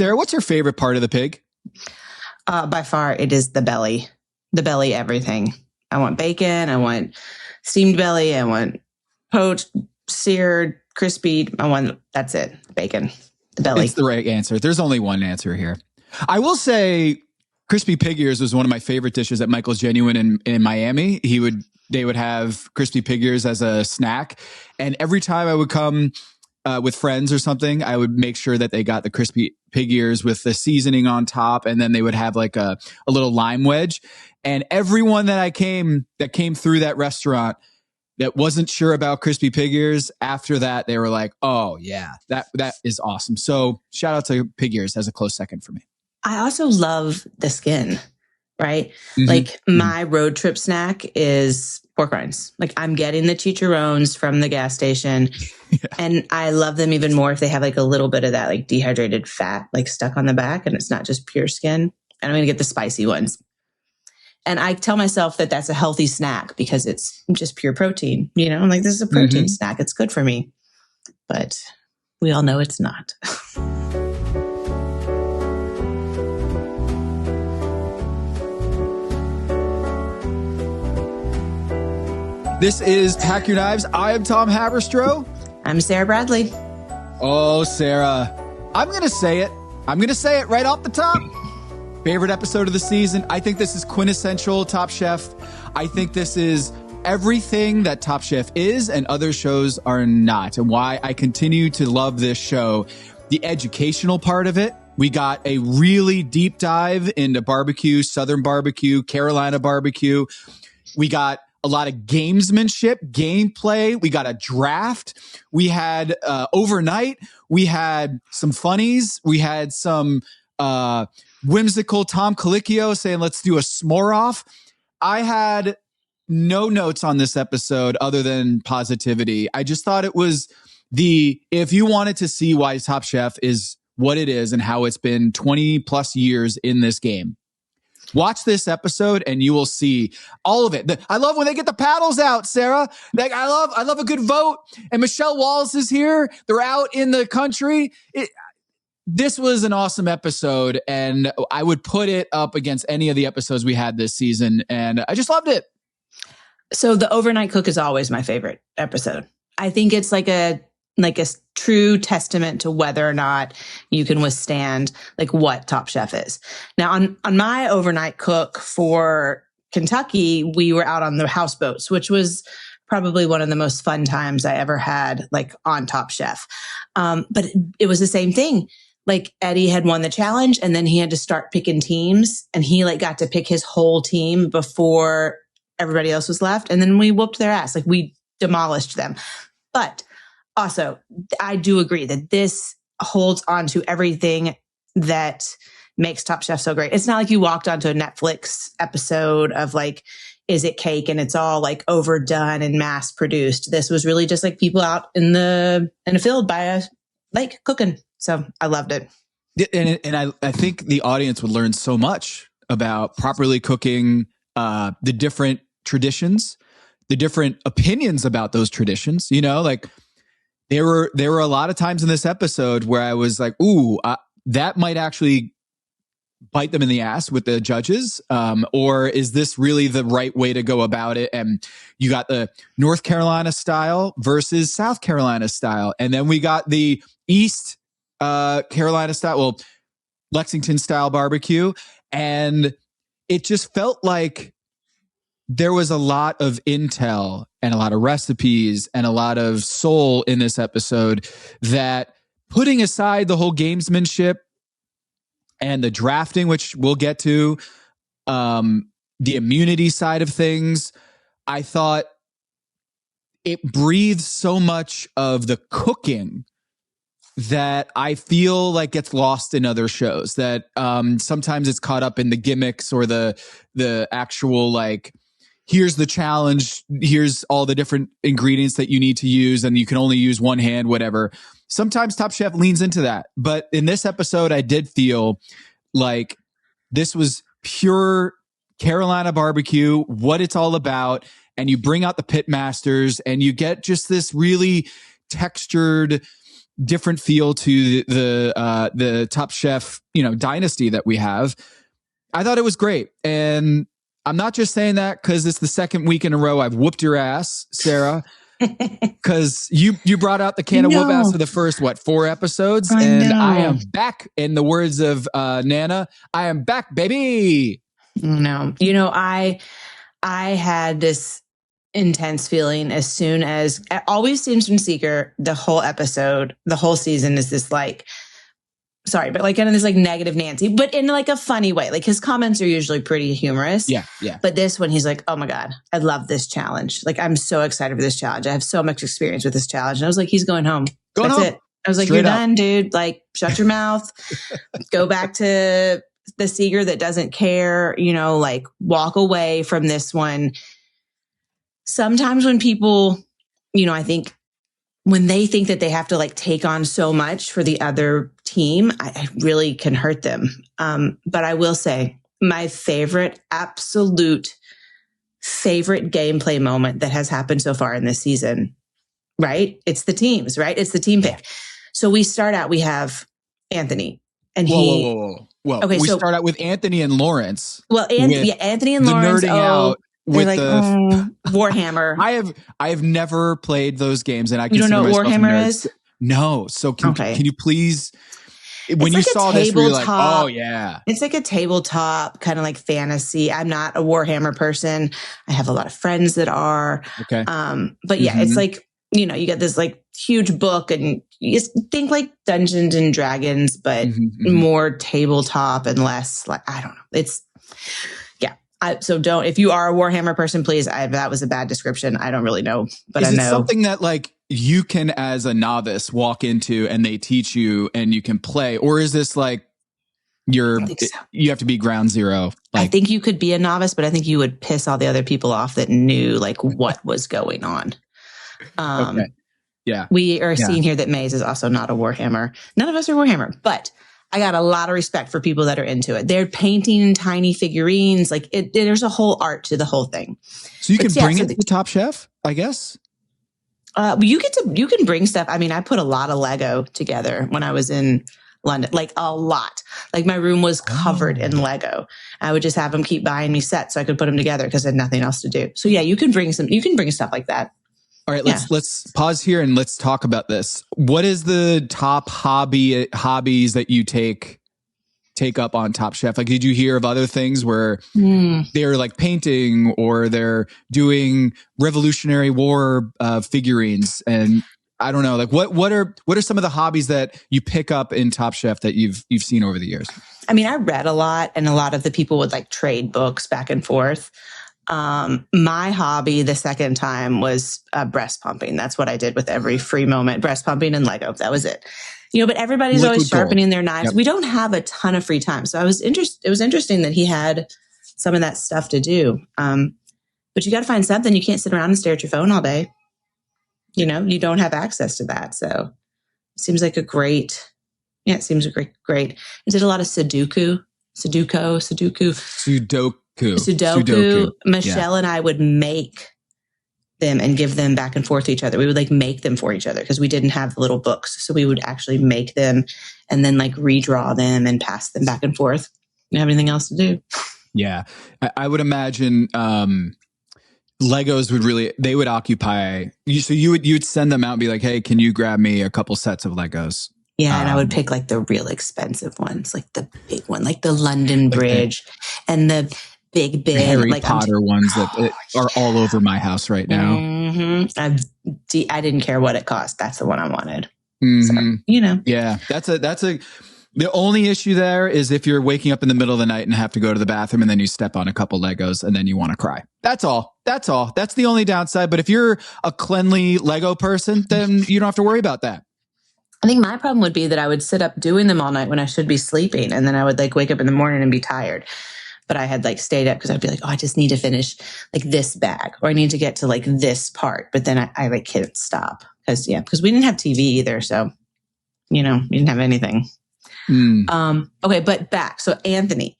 Sarah, what's your favorite part of the pig? By far, it is the belly. The belly, everything. I want bacon. I want steamed belly. I want poached, seared, crispy. That's it. Bacon. The belly. It's the right answer. There's only one answer here. I will say crispy pig ears was one of my favorite dishes at Michael's Genuine in Miami. They would have crispy pig ears as a snack. And every time I would come with friends or something, I would make sure that they got the crispy pig ears with the seasoning on top. And then they would have like a little lime wedge. And everyone that came through that restaurant that wasn't sure about crispy pig ears, after that, they were like, oh yeah, that is awesome. So shout out to pig ears as a close second for me. I also love the skin, right? Mm-hmm. Like my road trip snack is pork rinds. Like I'm getting the chicharrones from the gas station and I love them even more if they have like a little bit of that like dehydrated fat like stuck on the back and it's not just pure skin. And I'm going to get the spicy ones. And I tell myself that that's a healthy snack because it's just pure protein. You know, I'm like, this is a protein snack. It's good for me. But we all know it's not. This is Pack Your Knives. I am Tom Haberstroh. I'm Sara Bradley. Oh, Sara. I'm going to say it. I'm going to say it right off the top. Favorite episode of the season. I think this is quintessential Top Chef. I think this is everything that Top Chef is and other shows are not. And why I continue to love this show. The educational part of it. We got a really deep dive into barbecue, Southern barbecue, Carolina barbecue. We got a lot of gamesmanship, gameplay. We got a draft. We had overnight. We had some funnies. We had some whimsical Tom Colicchio saying, let's do a s'more off. I had no notes on this episode other than positivity. I just thought it was if you wanted to see why Top Chef is what it is and how it's been 20 plus years in this game, watch this episode and you will see all of it. I love when they get the paddles out, Sara. Like I love a good vote. And Michelle Wallace is here. They're out in the country. This was an awesome episode, and I would put it up against any of the episodes we had this season, and I just loved it. So the overnight cook is always my favorite episode. I think it's like a true testament to whether or not you can withstand like what Top Chef is. Now on my overnight cook for Kentucky, we were out on the houseboats, which was probably one of the most fun times I ever had like on Top Chef. But it was the same thing. Like Eddie had won the challenge and then he had to start picking teams and he like got to pick his whole team before everybody else was left. And then we whooped their ass. Like we demolished them. But also I do agree that this holds on to everything that makes Top Chef so great. It's not like you walked onto a Netflix episode of like, is it cake? And it's all like overdone and mass produced. This was really just like people out in a field by a lake cooking. So I loved it. And I think the audience would learn so much about properly cooking, the different traditions, the different opinions about those traditions. You know, like there were a lot of times in this episode where I was like, ooh, that might actually bite them in the ass with the judges. Or is this really the right way to go about it? And you got the North Carolina style versus South Carolina style. And then we got the East Carolina style, well, Lexington style barbecue. And it just felt like there was a lot of intel and a lot of recipes and a lot of soul in this episode that, putting aside the whole gamesmanship and the drafting, which we'll get to, the immunity side of things, I thought it breathed so much of the cooking that I feel like gets lost in other shows, that sometimes it's caught up in the gimmicks or the actual, like, here's the challenge, here's all the different ingredients that you need to use and you can only use one hand, whatever. Sometimes Top Chef leans into that. But in this episode, I did feel like this was pure Carolina barbecue, what it's all about. And you bring out the pit masters and you get just this really textured, different feel to the Top Chef, dynasty that we have. I thought it was great. And I'm not just saying that because it's the second week in a row I've whooped your ass, Sarah, because you brought out the can of whoop ass for the first, 4 episodes. I am back. In the words of Nana, I am back, baby. No, I had this intense feeling as soon as it always seems from Seeker, the whole episode, the whole season is this sorry, but kind of this negative Nancy, but in a funny way. His comments are usually pretty humorous. Yeah. But this one, he's like, oh my God, I love this challenge. I'm so excited for this challenge. I have so much experience with this challenge. And I was like, he's going home. That's it. I was like, you're done, dude. Shut your mouth. Go back to the Seeger that doesn't care, walk away from this one. Sometimes when people, I think when they think that they have to take on so much for the other team, I really can hurt them. But I will say my absolute favorite gameplay moment that has happened so far in this season, right? It's the teams, right? It's the team pick. So we start out, we have Anthony and whoa. Okay, we start out with Anthony and Lawrence. Well, Anthony and Lawrence. Nerding out. With Warhammer. I have never played those games, and I you don't know what Warhammer is? No. So can you please? When you saw this, you were like, "Oh yeah!" It's like a tabletop kind of fantasy. I'm not a Warhammer person. I have a lot of friends that are. Okay. But yeah, it's you get this huge book, and you just think Dungeons and Dragons, but more tabletop and less I don't know. It's. So don't, if you are a Warhammer person, please, that was a bad description. I don't really know, but I know. Is it something that you can, as a novice, walk into and they teach you and you can play? Or is this you have to be ground zero? I think you could be a novice, but I think you would piss all the other people off that knew what was going on. Okay. Yeah. We are seeing here that Maze is also not a Warhammer. None of us are Warhammer, but I got a lot of respect for people that are into it. They're painting tiny figurines. There's a whole art to the whole thing. So you can bring it to the Top Chef, I guess? You can bring stuff. I mean, I put a lot of Lego together when I was in London, a lot. My room was covered in Lego. I would just have them keep buying me sets so I could put them together because I had nothing else to do. So yeah, you can bring stuff like that. All right, let's pause here and let's talk about this. What is the top hobbies that you take up on Top Chef? Did you hear of other things where they're painting or they're doing Revolutionary War figurines? And I don't know, what are some of the hobbies that you pick up in Top Chef that you've seen over the years? I mean, I read a lot, and a lot of the people would trade books back and forth. My hobby the second time was breast pumping. That's what I did with every free moment, breast pumping and Lego. That was it. But everybody's always sharpening their knives. Yep. We don't have a ton of free time. So it was interesting that he had some of that stuff to do. But you got to find something. You can't sit around and stare at your phone all day. You don't have access to that. So it seems like great. I did a lot of Sudoku. Michelle and I would make them and give them back and forth to each other. We would make them for each other because we didn't have the little books. So we would actually make them and then redraw them and pass them back and forth. You have anything else to do? Yeah. I would imagine Legos they would occupy you. So you would send them out and be like, hey, can you grab me a couple sets of Legos? Yeah, and I would pick the real expensive ones, the big one, the London Bridge and the big Harry Potter ones that are all over my house right now. Mm-hmm. I didn't care what it cost. That's the one I wanted. Mm-hmm. So, yeah, the only issue there is if you're waking up in the middle of the night and have to go to the bathroom and then you step on a couple Legos and then you want to cry. That's all. That's the only downside. But if you're a cleanly Lego person, then you don't have to worry about that. I think my problem would be that I would sit up doing them all night when I should be sleeping. And then I would wake up in the morning and be tired. But I had stayed up because I'd be like, oh, I just need to finish this bag, or I need to get to this part. But then I can't stop because we didn't have TV either. So, we didn't have anything. Okay. But back. So Anthony,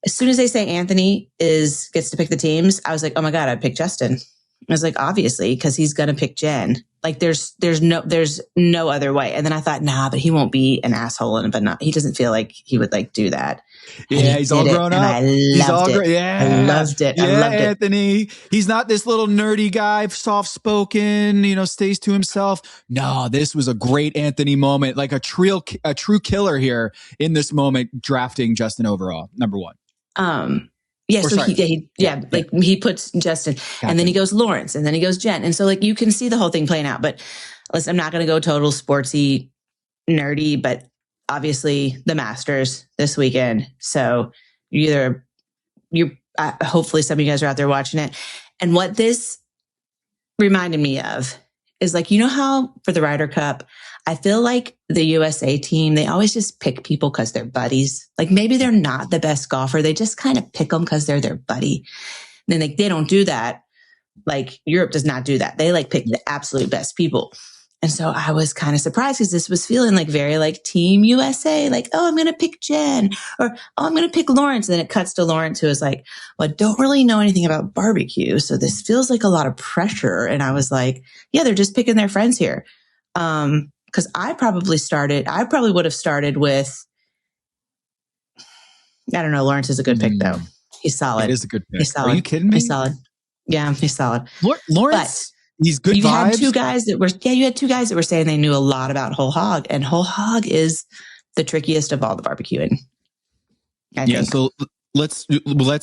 as soon as they say Anthony gets to pick the teams, I was like, oh my God, I'd pick Justin. I was like, obviously, because he's going to pick Jen. Like there's no other way. And then I thought, nah, but he won't be an asshole. But not, he doesn't feel like he would like do that. Yeah, he's all grown up. And I loved it. Yeah. I loved it. Yeah, I loved it. Anthony. He's not this little nerdy guy, soft spoken, stays to himself. No, this was a great Anthony moment, like a true killer here in this moment, drafting Justin overall, number one. Yeah, so he puts Justin, and then he goes Lawrence, and then he goes Jen. And so like you can see the whole thing playing out. But listen, I'm not going to go total sportsy, nerdy, but obviously the Masters this weekend. So hopefully some of you guys are out there watching it. And what this reminded me of is like, how for the Ryder Cup, I feel like the USA team, they always just pick people because they're buddies. Like maybe they're not the best golfer. They just kind of pick them because they're their buddy. And then they don't do that. Like Europe does not do that. They like pick the absolute best people. And so I was kind of surprised because this was feeling like very like Team USA, like, oh, I'm going to pick Jen, or, oh, I'm going to pick Lawrence. And then it cuts to Lawrence, who is like, well, I don't really know anything about barbecue. So this feels like a lot of pressure. And I was like, yeah, they're just picking their friends here. Because I probably would have started with, I don't know, Lawrence is a good pick though. He's solid. It is a good pick. He's solid. Are you kidding me? He's solid. Yeah, he's solid. Lawrence, he's good vibes. You had two guys that were saying they knew a lot about whole hog, and whole hog is the trickiest of all the barbecuing. I think. So let's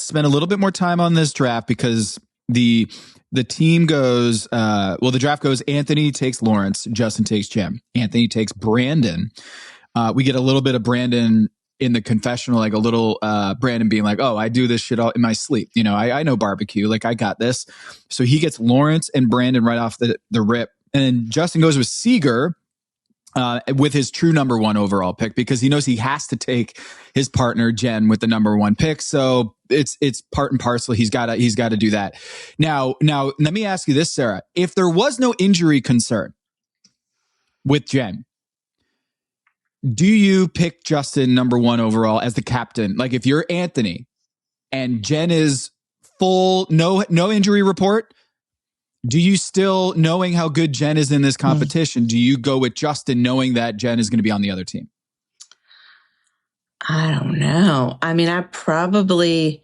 spend a little bit more time on this draft because the team goes, the draft goes, Anthony takes Lawrence, Justin takes Jen, Anthony takes Brandon. We get a little bit of Brandon in the confessional, like a little Brandon being like, oh, I do this shit all in my sleep. I know barbecue, like I got this. So he gets Lawrence and Brandon right off the rip. And then Justin goes with Seager with his true number one overall pick because he knows he has to take his partner Jen with the number one pick. So it's part and parcel. He's got to do that. Now, let me ask you this, Sarah. If there was no injury concern with Jen, do you pick Justin number one overall as the captain? Like if you're Anthony and Jen is full, no injury report, do you still, knowing how good Jen is in this competition, do you go with Justin knowing that Jen is going to be on the other team? I don't know. I mean, I probably,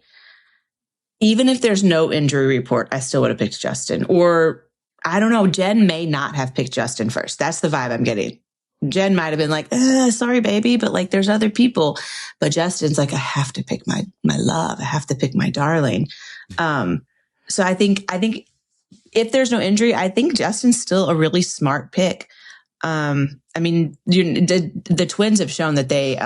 even if there's no injury report, I still would have picked Justin. Or I don't know, Jen may not have picked Justin first. That's the vibe I'm getting. Jen might have been like, sorry, baby, but like there's other people. But Justin's like, I have to pick my love. I have to pick my darling. So I think if there's no injury, I think Justin's still a really smart pick. I mean, the twins have shown that they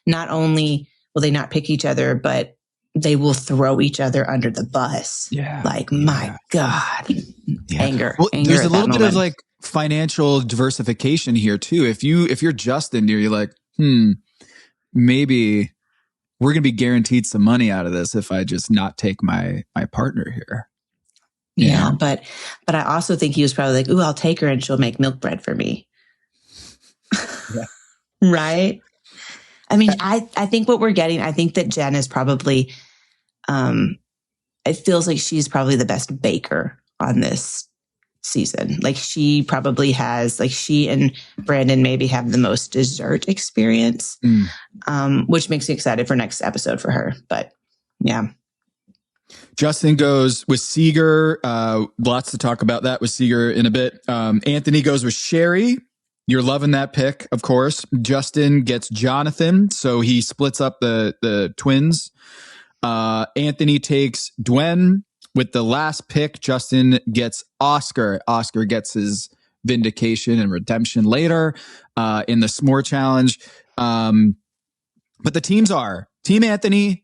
not only will they not pick each other, but they will throw each other under the bus. Yeah. Like, my God. Yeah. Anger. Well, there's a little bit of like financial diversification here too. If you're Justin, you're like, maybe we're going to be guaranteed some money out of this if I just not take my partner here. Yeah. But I also think he was probably like, ooh, I'll take her and she'll make milk bread for me. Yeah. Right. I mean, I think what we're getting, I think that Jen is probably, it feels like she's probably the best baker on this season. Like she probably has, like she and Brandon maybe have the most dessert experience, which makes me excited for next episode for her. But yeah. Justin goes with Seager. Lots to talk about that with Seager in a bit. Anthony goes with Sherry. You're loving that pick, of course. Justin gets Jonathan, so he splits up the twins. Anthony takes Dwen. With the last pick, Justin gets Oscar. Oscar gets his vindication and redemption later in the S'more Challenge. But the teams are Team Anthony.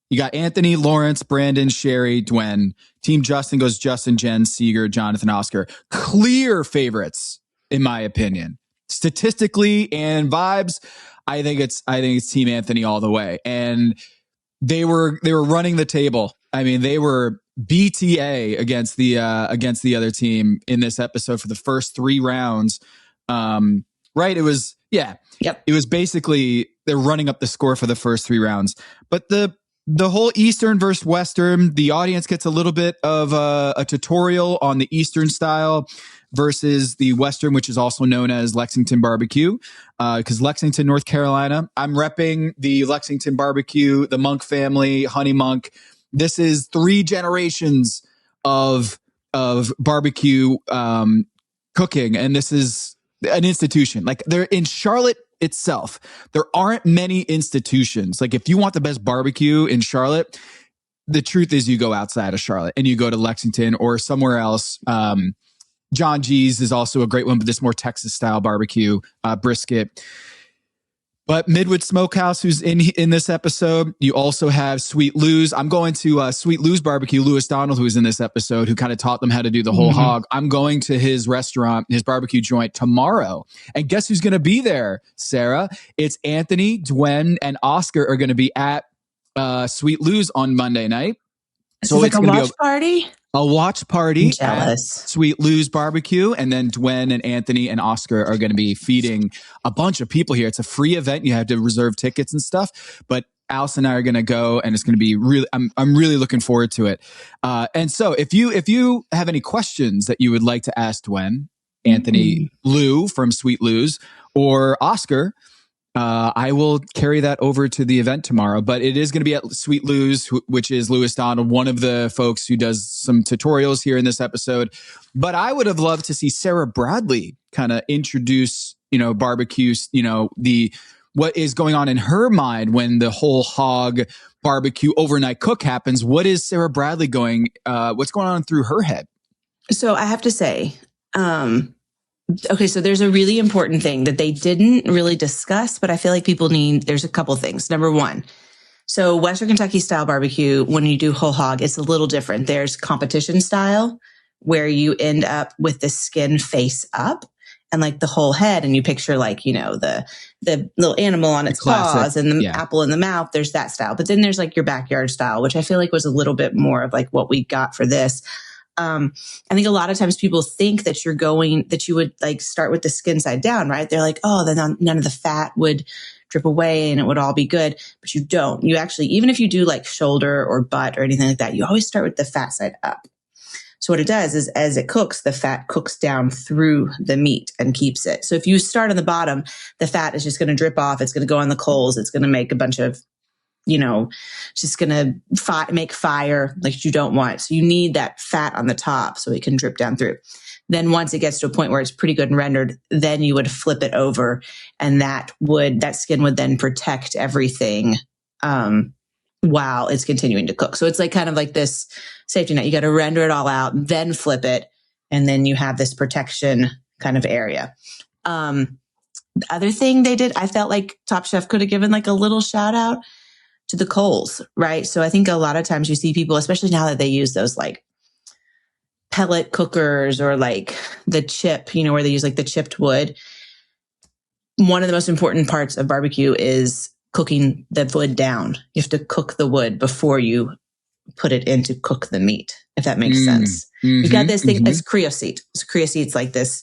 You got Anthony, Lawrence, Brandon, Sherry, Dwen. Team Justin goes Justin, Jen, Seager, Jonathan, Oscar. Clear favorites, in my opinion. Statistically and vibes, I think it's Team Anthony all the way. And they were running the table. I mean, they were BTA against the other team in this episode for the first 3 rounds. Right? It was, yeah. Yep. It was basically they're running up the score for the first 3 rounds. But the whole Eastern versus Western, the audience gets a little bit of a tutorial on the Eastern style. versus the Western, which is also known as Lexington barbecue. Because Lexington, North Carolina, I'm repping the Lexington barbecue, the Monk family, Honey Monk. This is 3 generations of barbecue cooking, and this is an institution. Like, they're in Charlotte itself. There aren't many institutions. Like, if you want the best barbecue in Charlotte, the truth is you go outside of Charlotte and you go to Lexington or somewhere else. John G's is also a great one, but this more Texas style barbecue, brisket. But Midwood Smokehouse, who's in this episode. You also have Sweet Lou's. I'm going to Sweet Lou's Barbecue. Louis Donald, who's in this episode, who kind of taught them how to do the whole hog. I'm going to his restaurant, his barbecue joint tomorrow. And guess who's going to be there, Sarah? It's Anthony, Dwayne, and Oscar are going to be at Sweet Lou's on Monday night. So it's like a watch party? A watch party at Sweet Lou's Barbecue. And then Dwayne and Anthony and Oscar are going to be feeding a bunch of people here. It's a free event. You have to reserve tickets and stuff. But Alice and I are going to go, and it's going to be really, I'm really looking forward to it. And so if you have any questions that you would like to ask Dwayne, Anthony, Lou from Sweet Lou's, or Oscar, I will carry that over to the event tomorrow, but it is going to be at Sweet Lou's, which is Louis Donald, one of the folks who does some tutorials here in this episode. But I would have loved to see Sara Bradley kind of introduce, barbecue, what is going on in her mind when the whole hog barbecue overnight cook happens. What is Sara Bradley what's going on through her head? So I have to say, okay, so there's a really important thing that they didn't really discuss, but I feel like there's a couple things. Number one, so Western Kentucky style barbecue, when you do whole hog, it's a little different. There's competition style where you end up with the skin face up and like the whole head, and you picture the little animal on its paws and the apple in the mouth. There's that style. But then there's like your backyard style, which I feel like was a little bit more of like what we got for this. I think a lot of times people think that you would like start with the skin side down, right? They're like, oh, then none of the fat would drip away and it would all be good. But you don't. You actually, even if you do like shoulder or butt or anything like that, you always start with the fat side up. So what it does is as it cooks, the fat cooks down through the meat and keeps it. So if you start on the bottom, the fat is just going to drip off. It's going to go on the coals. It's going to make a bunch of just going to make fire like you don't want. So you need that fat on the top so it can drip down through. Then once it gets to a point where it's pretty good and rendered, then you would flip it over, and that skin would then protect everything while it's continuing to cook. So it's like kind of like this safety net. You got to render it all out, then flip it, and then you have this protection kind of area. The other thing they did, I felt like Top Chef could have given like a little shout out to the coals, right? So I think a lot of times you see people, especially now that they use those like pellet cookers or like the chip, where they use like the chipped wood. One of the most important parts of barbecue is cooking the wood down. You have to cook the wood before you put it in to cook the meat, if that makes sense. You've got this thing, it's creosote. So creosote's like this.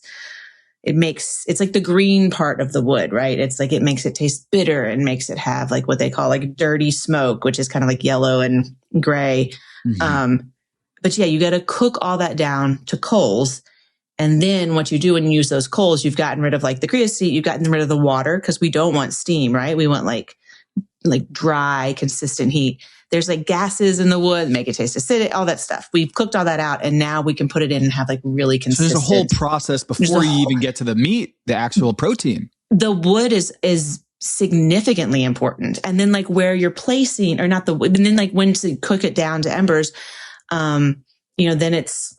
It's like the green part of the wood, right? It's like, it makes it taste bitter and makes it have like what they call like dirty smoke, which is kind of like yellow and gray. But yeah, you got to cook all that down to coals. And then what you do when you use those coals, you've gotten rid of like the creosote, you've gotten rid of the water, because we don't want steam, right? We want like dry, consistent heat. There's like gases in the wood, make it taste acidic, all that stuff. We've cooked all that out, and now we can put it in and have like really consistent. So there's a whole process before you even get to the meat, the actual protein. The wood is significantly important. And then like where you're placing, or not the wood, and then like when to cook it down to embers, then it's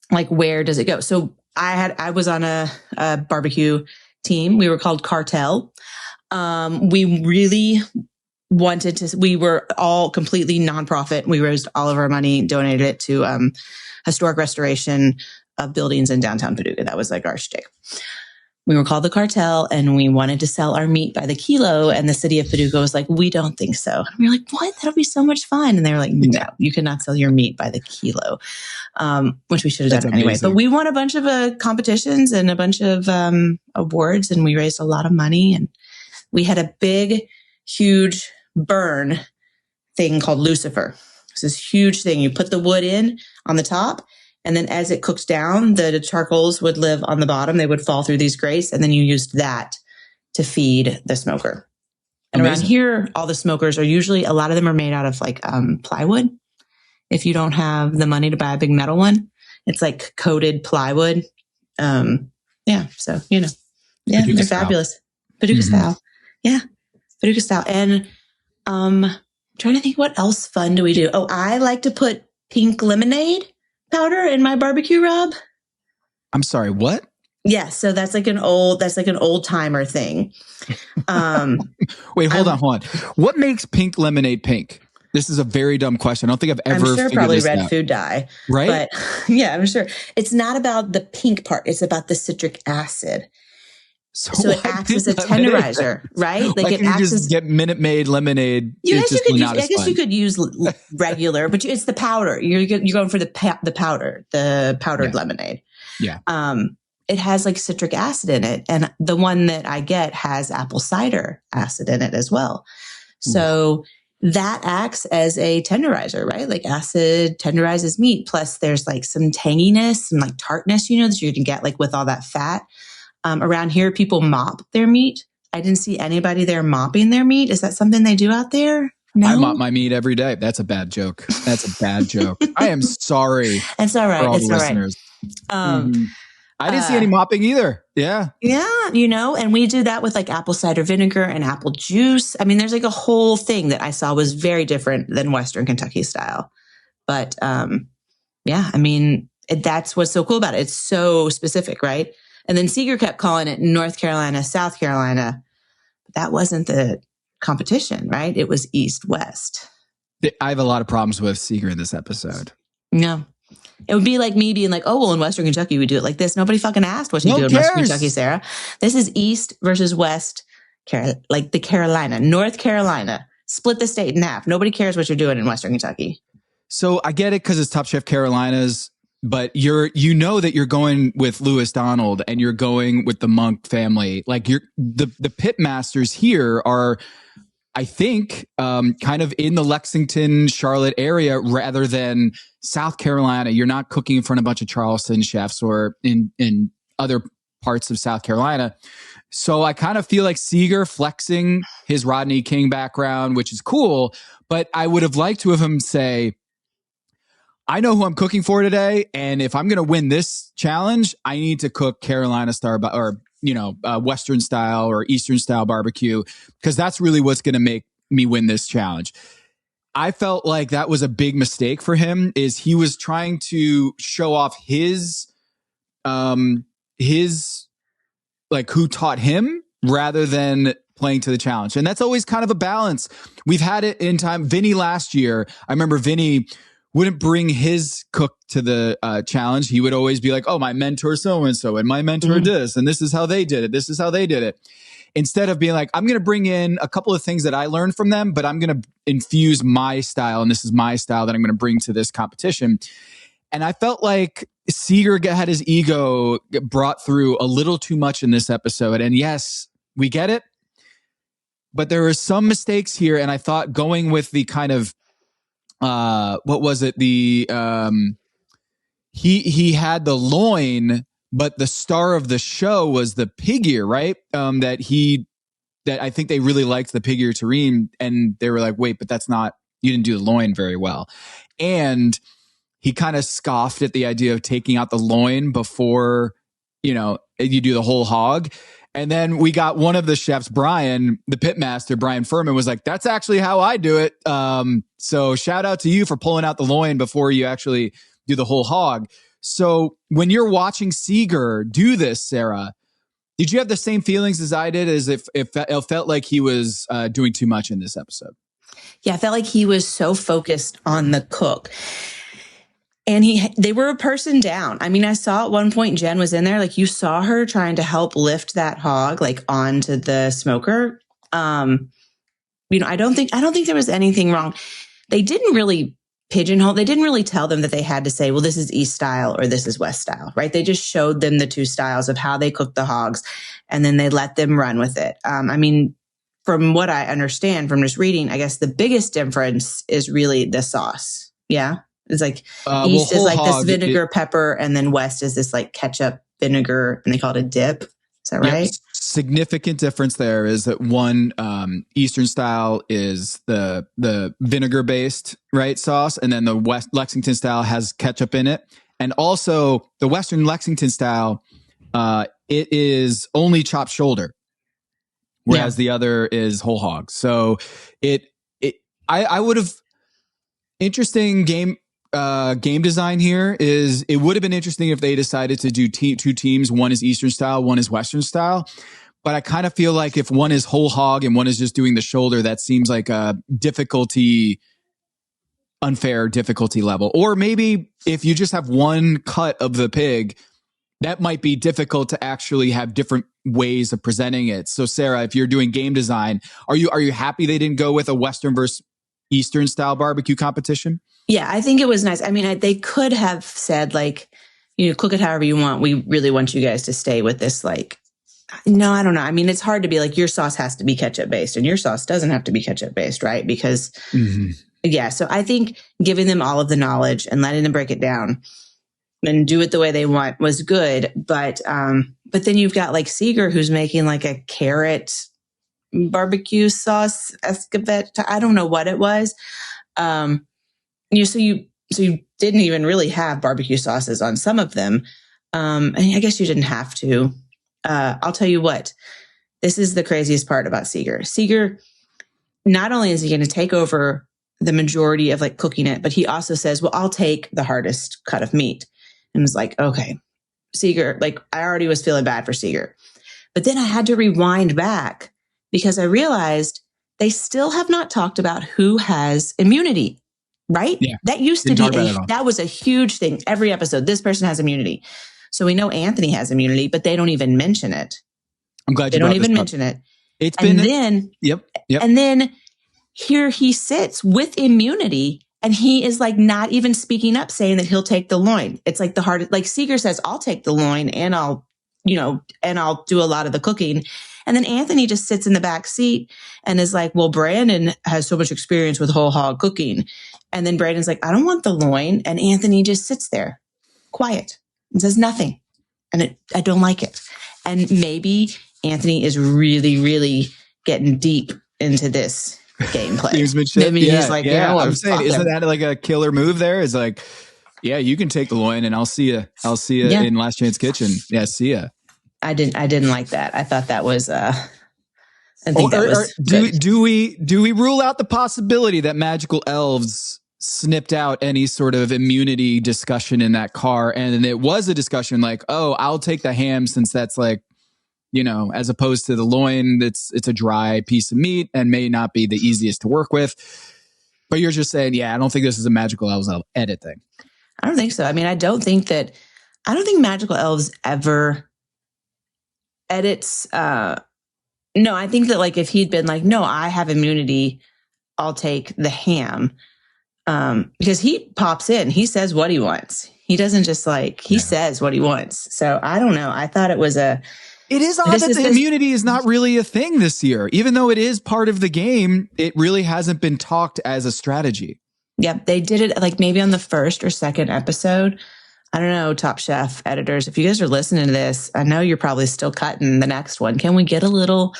like, where does it go? So I was on a barbecue team. We were called Cartel. We really we were all completely nonprofit. We raised all of our money, donated it to historic restoration of buildings in downtown Paducah. That was like our shtick. We were called the Cartel, and we wanted to sell our meat by the kilo. And the city of Paducah was like, we don't think so. And we were like, what? That'll be so much fun. And they were like, no, you cannot sell your meat by the kilo, which we should have done anyway. But we won a bunch of competitions and a bunch of awards, and we raised a lot of money. And we had a big, huge burn thing called Lucifer. It's this huge thing. You put the wood in on the top, And then as it cooks down, the charcoals would live on the bottom. They would fall through these grates. And then you used that to feed the smoker. And Amazing. around here, all the smokers are usually, a lot of them are made out of like plywood. If you don't have the money to buy a big metal one, it's like coated plywood. Yeah. So, you know, yeah, Paducah they're style. Fabulous. Paducah style. Yeah. Paducah style. And trying to think what else fun do we do? Oh, I like to put pink lemonade powder in my barbecue rub. I'm sorry, what? Yeah, so that's like an old timer thing. Wait, hold on. What makes pink lemonade pink? This is a very dumb question. I don't think I've ever figured probably this red out. food dye. Right? But yeah, I'm sure. It's not about the pink part. It's about the citric acid. So it acts as a tenderizer, right? Like it acts as, get Minute Maid lemonade. I guess you could use regular, but it's the powder. You're going for the powdered lemonade. Yeah. It has like citric acid in it. And the one that I get has apple cider acid in it as well. So that acts as a tenderizer, right? Like acid tenderizes meat. Plus there's like some tanginess, some like tartness, you know, that you can get like with all that fat. Around here, people mop their meat. I didn't see anybody there mopping their meat. Is that something they do out there? No? I mop my meat every day. That's a bad joke. I am sorry. It's all right. For all the listeners. I didn't see any mopping either. Yeah. Yeah. You know, and we do that with like apple cider vinegar and apple juice. I mean, there's like a whole thing that I saw was very different than Western Kentucky style. But yeah, I mean, that's what's so cool about it. It's so specific, right? And then Seeger kept calling it North Carolina, South Carolina. But that wasn't the competition, right? It was East-West. I have a lot of problems with Seeger in this episode. No. It would be like me being like, oh, well, in Western Kentucky, we do it like this. Nobody fucking asked what you do in Western Kentucky, Sarah. This is East versus West, like the Carolina, North Carolina. Split the state in half. Nobody cares what you're doing in Western Kentucky. So I get it because it's Top Chef Carolinas. But you know that you're going with Lewis Donald and you're going with the Monk family. Like the pit masters here are, I think, kind of in the Lexington, Charlotte area rather than South Carolina. You're not cooking in front of a bunch of Charleston chefs or in other parts of South Carolina. So I kind of feel like Seeger flexing his Rodney King background, which is cool. But I would have liked to have him say, I know who I'm cooking for today, and if I'm going to win this challenge, I need to cook Carolina style or Western style or Eastern style barbecue because that's really what's going to make me win this challenge. I felt like that was a big mistake for him. Is he was trying to show off his like who taught him rather than playing to the challenge, and that's always kind of a balance. We've had it in time. Vinny last year, I remember Vinny wouldn't bring his cook to the challenge. He would always be like, oh, my mentor so-and-so and my mentor this, and this is how they did it. This is how they did it. Instead of being like, I'm going to bring in a couple of things that I learned from them, but I'm going to infuse my style, and this is my style that I'm going to bring to this competition. And I felt like Seeger had his ego brought through a little too much in this episode. And yes, we get it, but there were some mistakes here. And I thought going with the kind of what was it? He had the loin, but the star of the show was the pig ear, right? That I think they really liked the pig ear terrine, and they were like, wait, but you didn't do the loin very well. And he kind of scoffed at the idea of taking out the loin before, you do the whole hog. And then we got one of the chefs, Brian, the pitmaster, Brian Furman, was like, that's actually how I do it. So shout out to you for pulling out the loin before you actually do the whole hog. So when you're watching Seeger do this, Sarah, did you have the same feelings as I did, as if it felt like he was doing too much in this episode? Yeah, I felt like he was so focused on the cook. And they were a person down. I mean, I saw at one point Jen was in there, like you saw her trying to help lift that hog like onto the smoker. I don't think there was anything wrong. They didn't really pigeonhole. They didn't really tell them that they had to say, well, this is East style or this is West style, right? They just showed them the two styles of how they cook the hogs, and then they let them run with it. I mean, from what I understand from just reading, I guess the biggest difference is really the sauce. Yeah. It's like Well, East is whole like this hog, vinegar pepper, and then West is this like ketchup vinegar, and they call it a dip. Is that right? Significant difference there is that one Eastern style is the vinegar based right sauce, and then the West Lexington style has ketchup in it, and also the Western Lexington style, it is only chopped shoulder, whereas the other is whole hog. So I would have interesting game design here is it would have been interesting if they decided to do two teams. One is Eastern style, one is Western style. But I kind of feel like if one is whole hog and one is just doing the shoulder, that seems like a unfair difficulty level. Or maybe if you just have one cut of the pig, that might be difficult to actually have different ways of presenting it. So Sarah, if you're doing game design, are you happy they didn't go with a Western versus Eastern style barbecue competition? Yeah, I think it was nice. I mean, they could have said like, cook it however you want. We really want you guys to stay with this. Like, no, I don't know. I mean, it's hard to be like, your sauce has to be ketchup based and your sauce doesn't have to be ketchup based, right? Because yeah, so I think giving them all of the knowledge and letting them break it down and do it the way they want was good. But then you've got like Seeger, who's making like a carrot barbecue sauce escabette. I don't know what it was. So you didn't even really have barbecue sauces on some of them. And I guess you didn't have to. I'll tell you what, this is the craziest part about Seeger. Seeger, not only is he going to take over the majority of like cooking it, but he also says, well, I'll take the hardest cut of meat. And was like, okay, Seeger, like I already was feeling bad for Seeger. But then I had to rewind back because I realized they still have not talked about who has immunity, right? Yeah. That used to be, that was a huge thing. Every episode, this person has immunity. So we know Anthony has immunity, but they don't even mention it. I'm glad they don't even mention it. It's been, yep. And then here he sits with immunity and he is like not even speaking up, saying that he'll take the loin. It's like the hardest, like Seeger says, I'll take the loin and I'll do a lot of the cooking. And then Anthony just sits in the back seat and is like, well, Brandon has so much experience with whole hog cooking. And then Brandon's like, I don't want the loin. And Anthony just sits there quiet and says nothing. And I don't like it. And maybe Anthony is really, really getting deep into this gameplay. Maybe he's like, I'm saying, isn't that like a killer move there? Is like, yeah, you can take the loin and I'll see you in Last Chance Kitchen. Yeah, see ya. I didn't like that. I thought that was do we rule out the possibility that magical elves snipped out any sort of immunity discussion in that car, and it was a discussion like, oh, I'll take the ham since that's like, as opposed to the loin, it's a dry piece of meat and may not be the easiest to work with. But you're just saying, yeah, I don't think this is a magical elves edit thing. I don't think so. I mean, I don't think magical elves ever edits. No, I think that like if he'd been like, no, I have immunity, I'll take the ham. Because he pops in, he says what he wants. He doesn't just like, he says what he wants. So I don't know. I thought it was it is odd that the immunity is not really a thing this year. Even though it is part of the game, it really hasn't been talked as a strategy. Yep. They did it like maybe on the first or second episode. I don't know, Top Chef editors, if you guys are listening to this, I know you're probably still cutting the next one. Can we get a little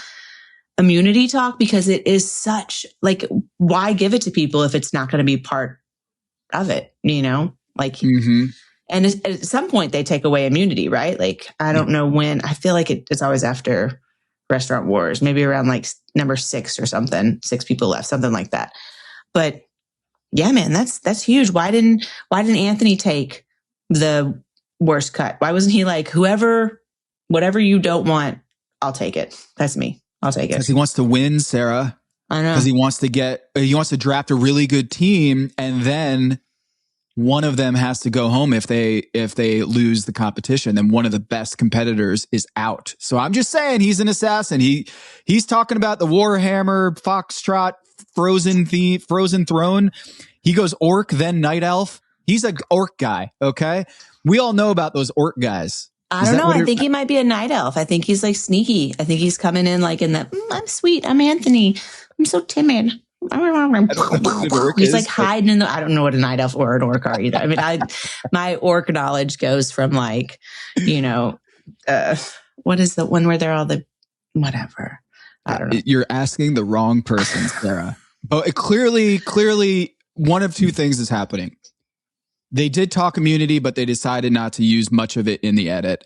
immunity talk? Because it is such like, why give it to people if it's not going to be part of it, like, and at some point they take away immunity, right? Like, I don't know when. I feel like it's always after Restaurant Wars, maybe around like number 6 or something, 6 people left, something like that. But yeah, man, that's huge. Why didn't Anthony take the worst cut? Why wasn't he like, whatever you don't want, I'll take it. That's me. I'll take it. Because he wants to win, Sarah. I know. Because he wants to draft a really good team, and then one of them has to go home if they lose the competition. Then one of the best competitors is out. So I'm just saying, he's an assassin. He's talking about the Warhammer Foxtrot Frozen Throne. He goes orc, then night elf. He's an orc guy. Okay, we all know about those orc guys. I don't know. I think he might be a night elf. I think he's like sneaky. I think he's coming in like in the, I'm sweet, I'm Anthony, I'm so timid. He's like hiding in the, I don't know what a night elf or an orc are either. I mean, my orc knowledge goes from like, what is the one where they're all the, whatever. I don't know. You're asking the wrong person, Sarah. But clearly, one of two things is happening. They did talk immunity, but they decided not to use much of it in the edit.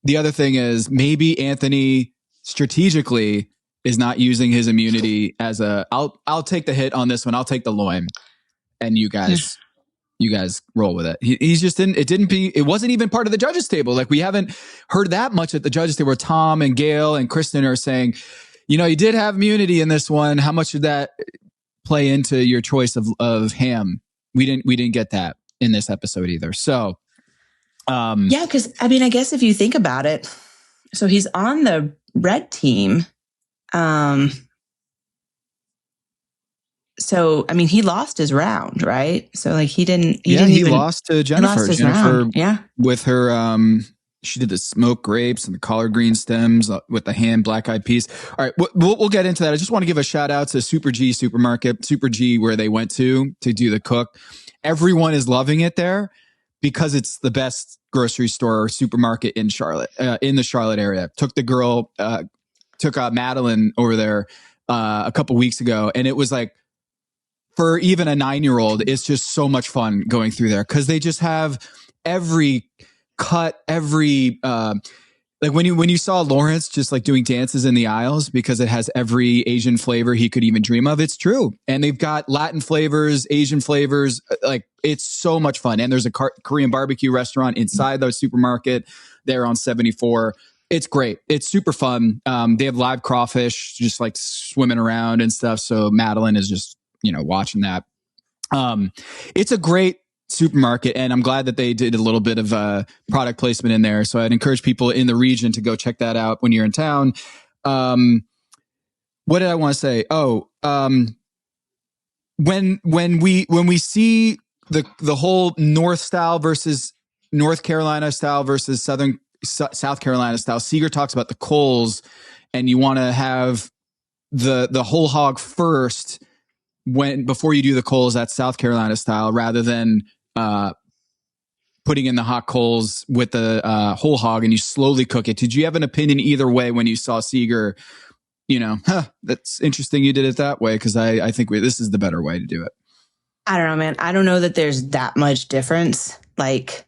The other thing is maybe Anthony strategically is not using his immunity as I'll take the hit on this one. I'll take the loin, and you guys roll with it. He's just it wasn't even part of the judges table. Like we haven't heard that much at the judges table where Tom and Gail and Kristen are saying, you did have immunity in this one. How much did that play into your choice of ham? We didn't get that in this episode either. So, because I mean, I guess if you think about it, so he's on the red team. So I mean, he lost his round, right? So like he lost to Jennifer. He lost his round. Yeah, with her, she did the smoked grapes and the collard green stems with the ham black eyed peas. All right, we'll get into that. I just want to give a shout out to Super G Supermarket, Super G, where they went to do the cook. Everyone is loving it there because it's the best grocery store or supermarket in Charlotte, in the Charlotte area. Took Madeline over there a couple weeks ago, and it was like, for even a 9-year-old, it's just so much fun going through there because they just have every cut, every like when you saw Lawrence just like doing dances in the aisles because it has every Asian flavor he could even dream of. It's true, and they've got Latin flavors, Asian flavors. Like it's so much fun, and there's a Korean barbecue restaurant inside the supermarket there on 74. It's great. It's super fun. They have live crawfish just like swimming around and stuff. So Madeline is just watching that. It's a great supermarket, and I'm glad that they did a little bit of product placement in there. So I'd encourage people in the region to go check that out when you're in town. What did I want to say? When we see the whole North style versus North Carolina style versus South Carolina style, Seeger talks about the coals, and you want to have the whole hog first before you do the coals. That's South Carolina style, rather than putting in the hot coals with the whole hog and you slowly cook it. Did you have an opinion either way when you saw Seeger? That's interesting you did it that way, because I think this is the better way to do it. I don't know, man. I don't know that there's that much difference. Like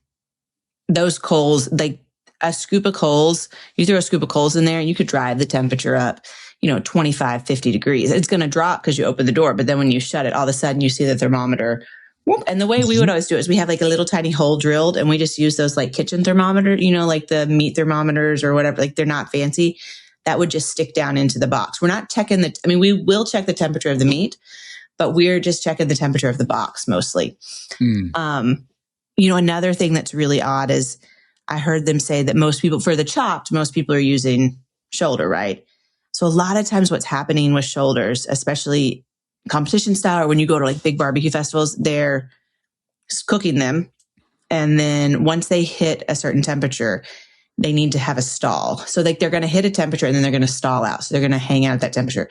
those coals, like a scoop of coals, you throw a scoop of coals in there and you could drive the temperature up 25, 50 degrees. It's going to drop because you open the door. But then when you shut it, all of a sudden you see the thermometer. Whoop. And the way we would always do it is we have like a little tiny hole drilled, and we just use those like kitchen thermometer, like the meat thermometers or whatever. Like they're not fancy. That would just stick down into the box. We're not checking we will check the temperature of the meat, but we're just checking the temperature of the box mostly. Another thing that's really odd is I heard them say that most people are using shoulder, right? So a lot of times what's happening with shoulders, especially competition style, or when you go to like big barbecue festivals, they're cooking them. And then once they hit a certain temperature, they need to have a stall. So like they're going to hit a temperature and then they're going to stall out. So they're going to hang out at that temperature.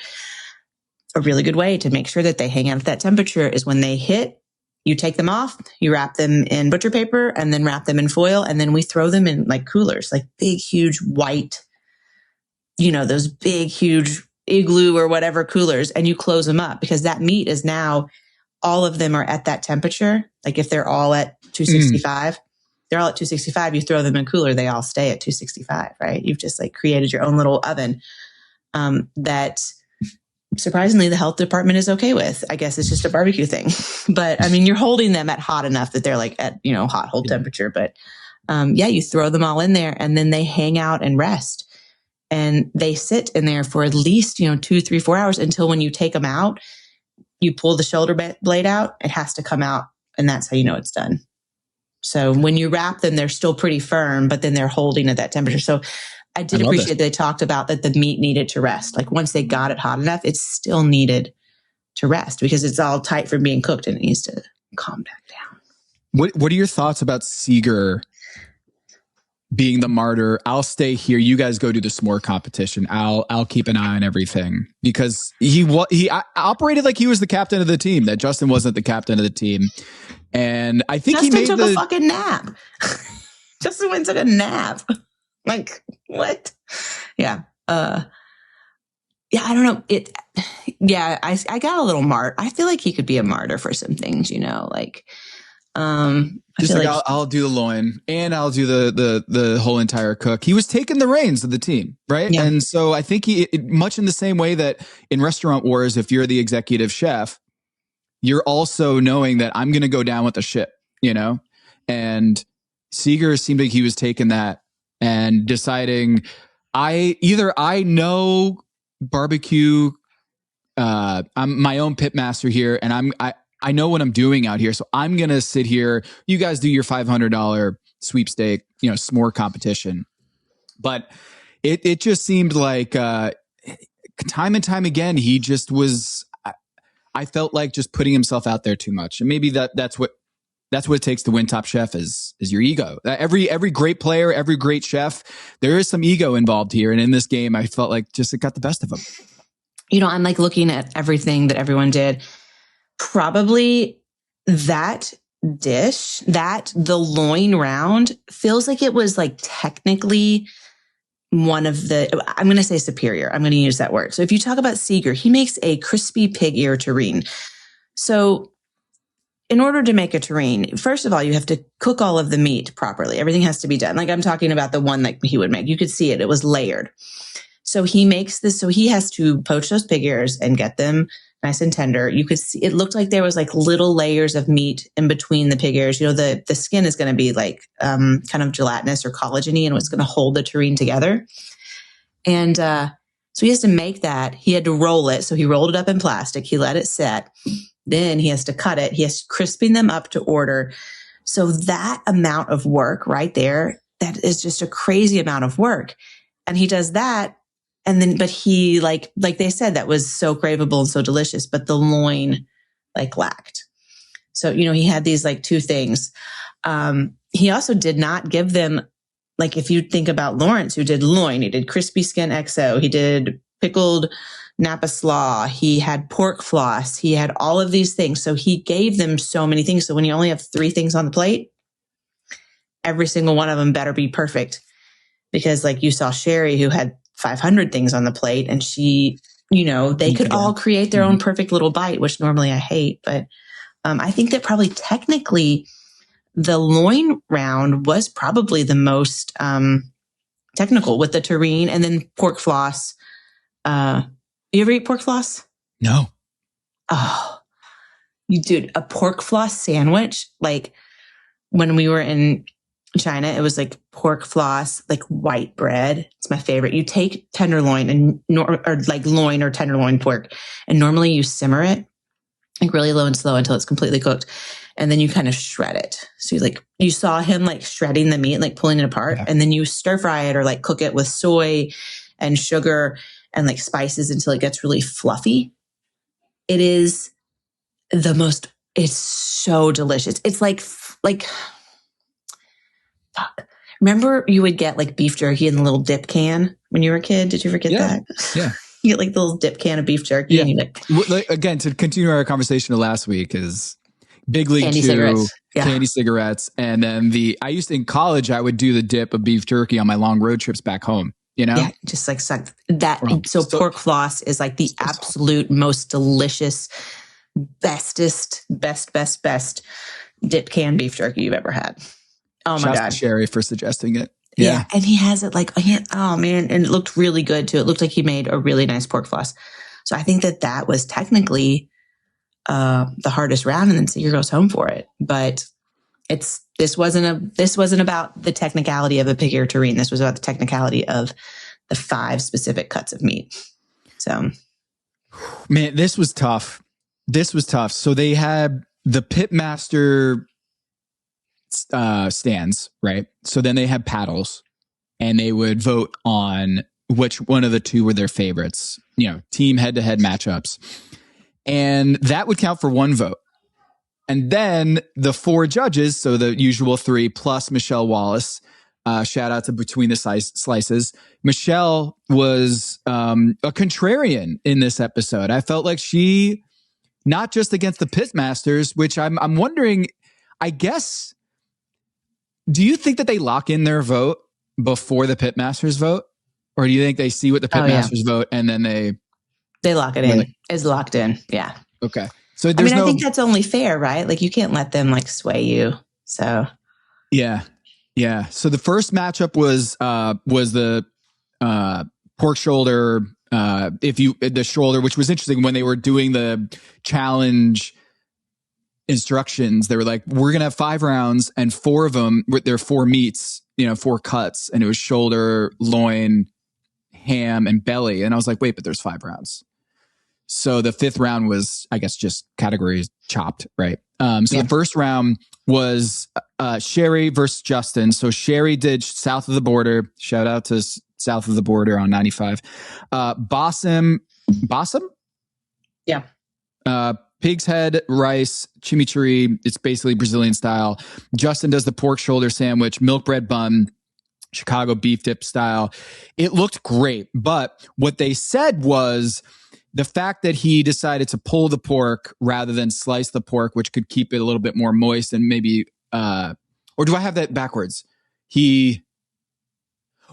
A really good way to make sure that they hang out at that temperature is when they hit, you take them off, you wrap them in butcher paper and then wrap them in foil. And then we throw them in like coolers, like big, huge white, those big, huge igloo or whatever coolers, and you close them up, because that meat is now, all of them are at that temperature. Like if they're all at 265, they're all at 265, you throw them in a cooler, they all stay at 265, right? You've just like created your own little oven that surprisingly the health department is okay with. I guess it's just a barbecue thing. But I mean, you're holding them at hot enough that they're like at, hot hold temperature. But you throw them all in there and then they hang out and rest. And they sit in there for at least, 2, 3, 4 hours, until when you take them out, you pull the shoulder blade out, it has to come out. And that's how you know it's done. So when you wrap them, they're still pretty firm, but then they're holding at that temperature. So I did appreciate they talked about that the meat needed to rest. Like once they got it hot enough, it still needed to rest because it's all tight from being cooked and it needs to calm back down. What are your thoughts about Seeger being the martyr. I'll stay here. You guys go do the s'more competition. I'll keep an eye on everything, because he operated like he was the captain of the team, that Justin wasn't the captain of the team. And I think Justin he took a fucking nap. Justin went and took a nap. Like, what? Yeah. Yeah, I don't know. I got a little I feel like he could be a martyr for some things, like, just like I'll do the loin and I'll do the whole entire cook. He was taking the reins of the team, right? Yeah. And so I think much in the same way that in Restaurant Wars, if you're the executive chef, you're also knowing that I'm going to go down with the ship, and Seeger seemed like he was taking that and deciding I know barbecue, I'm my own pit master here, and I know what I'm doing out here, so I'm gonna sit here. You guys do your $500 sweepstake, s'more competition. But it just seemed like time and time again, he just was. I felt like just putting himself out there too much, and maybe that's what it takes to win Top Chef is your ego. Every great player, every great chef, there is some ego involved here, and in this game, I felt like just it got the best of him. I'm like looking at everything that everyone did. Probably that dish, the loin round, feels like it was like technically one of the, I'm going to say superior. I'm going to use that word. So if you talk about Seeger, he makes a crispy pig ear terrine. So in order to make a terrine, first of all, you have to cook all of the meat properly. Everything has to be done. Like I'm talking about the one that he would make. You could see it. It was layered. So he makes this. So he has to poach those pig ears and get them nice and tender. You could see, it looked like there was like little layers of meat in between the pig ears. The skin is going to be like kind of gelatinous or collagen-y, and it's going to hold the terrine together. And so he has to make that. He had to roll it. So he rolled it up in plastic. He let it set. Then he has to cut it. He has to crisping them up to order. So that amount of work right there, that is just a crazy amount of work. And he does that. And then, but he like they said, that was so craveable and so delicious, but the loin lacked. So, he had these two things. He also did not give them, if you think about Lawrence, who did loin, he did crispy skin XO, he did pickled Napa slaw, he had pork floss, he had all of these things. So he gave them so many things. So when you only have 3 things on the plate, every single one of them better be perfect. Because you saw Sherry, who had 500 things on the plate, and she, they could all create their own perfect little bite, which normally I hate. But I think that probably technically the loin round was probably the most technical, with the terrine and then pork floss. You ever eat pork floss? No. Oh, you did a pork floss sandwich. When we were in China, it was pork floss, white bread. It's my favorite. You take tenderloin or loin or tenderloin pork, and normally you simmer it really low and slow until it's completely cooked, and then you kind of shred it. So you saw him shredding the meat, pulling it apart, and then you stir fry it or cook it with soy and sugar and spices until it gets really fluffy. It is it's so delicious. It's remember you would get beef jerky in the little dip can when you were a kid? Did you ever get that? Yeah. You get the little dip can of beef jerky. Yeah. And you again, to continue our conversation of last week, is Big League candy 2, cigarettes. Yeah. Candy cigarettes. And then I used to, in college, I would do the dip of beef jerky on my long road trips back home. Yeah, just suck that. So pork floss is the absolute most delicious, best dip can beef jerky you've ever had. Oh my God. Sherry for suggesting it. Yeah. And he has it oh man. And it looked really good too. It looked like he made a really nice pork floss. So I think that was technically the hardest round, and then Seeger goes home for it. But this wasn't about the technicality of a pig ear terrine. This was about the technicality of the 5 specific cuts of meat. So, man, this was tough. So they had the pitmaster stands, right? So then they had paddles, and they would vote on which one of the 2 were their favorites. Team head-to-head matchups, and that would count for 1 vote. And then the 4 judges, so the usual 3 plus Michelle Wallace, Shout out to Between the Slices. Michelle was a contrarian in this episode. I felt like she, not just against the pitmasters, which I'm wondering, I guess, do you think that they lock in their vote before the pitmasters vote? Or do you think they see what the pitmasters vote and then they lock it in? It's locked in. Yeah. Okay. So I think that's only fair, right? Like you can't let them like sway you. So yeah. So the first matchup was the pork shoulder. The shoulder, which was interesting when they were doing the challenge instructions, they were like, we're going to have 5 rounds and 4 of them, there are 4 meats, 4 cuts. And it was shoulder, loin, ham, and belly. And I was like, wait, but there's 5 rounds. So the 5th round was, I guess, just categories chopped, right? The first round was Sherry versus Justin. So Sherry did South of the Border. Shout out to South of the Border on 95. Bossum? Yeah. Pig's head, rice, chimichurri. It's basically Brazilian style. Justin does the pork shoulder sandwich, milk bread bun, Chicago beef dip style. It looked great. But what they said was the fact that he decided to pull the pork rather than slice the pork, which could keep it a little bit more moist and maybe, or do I have that backwards?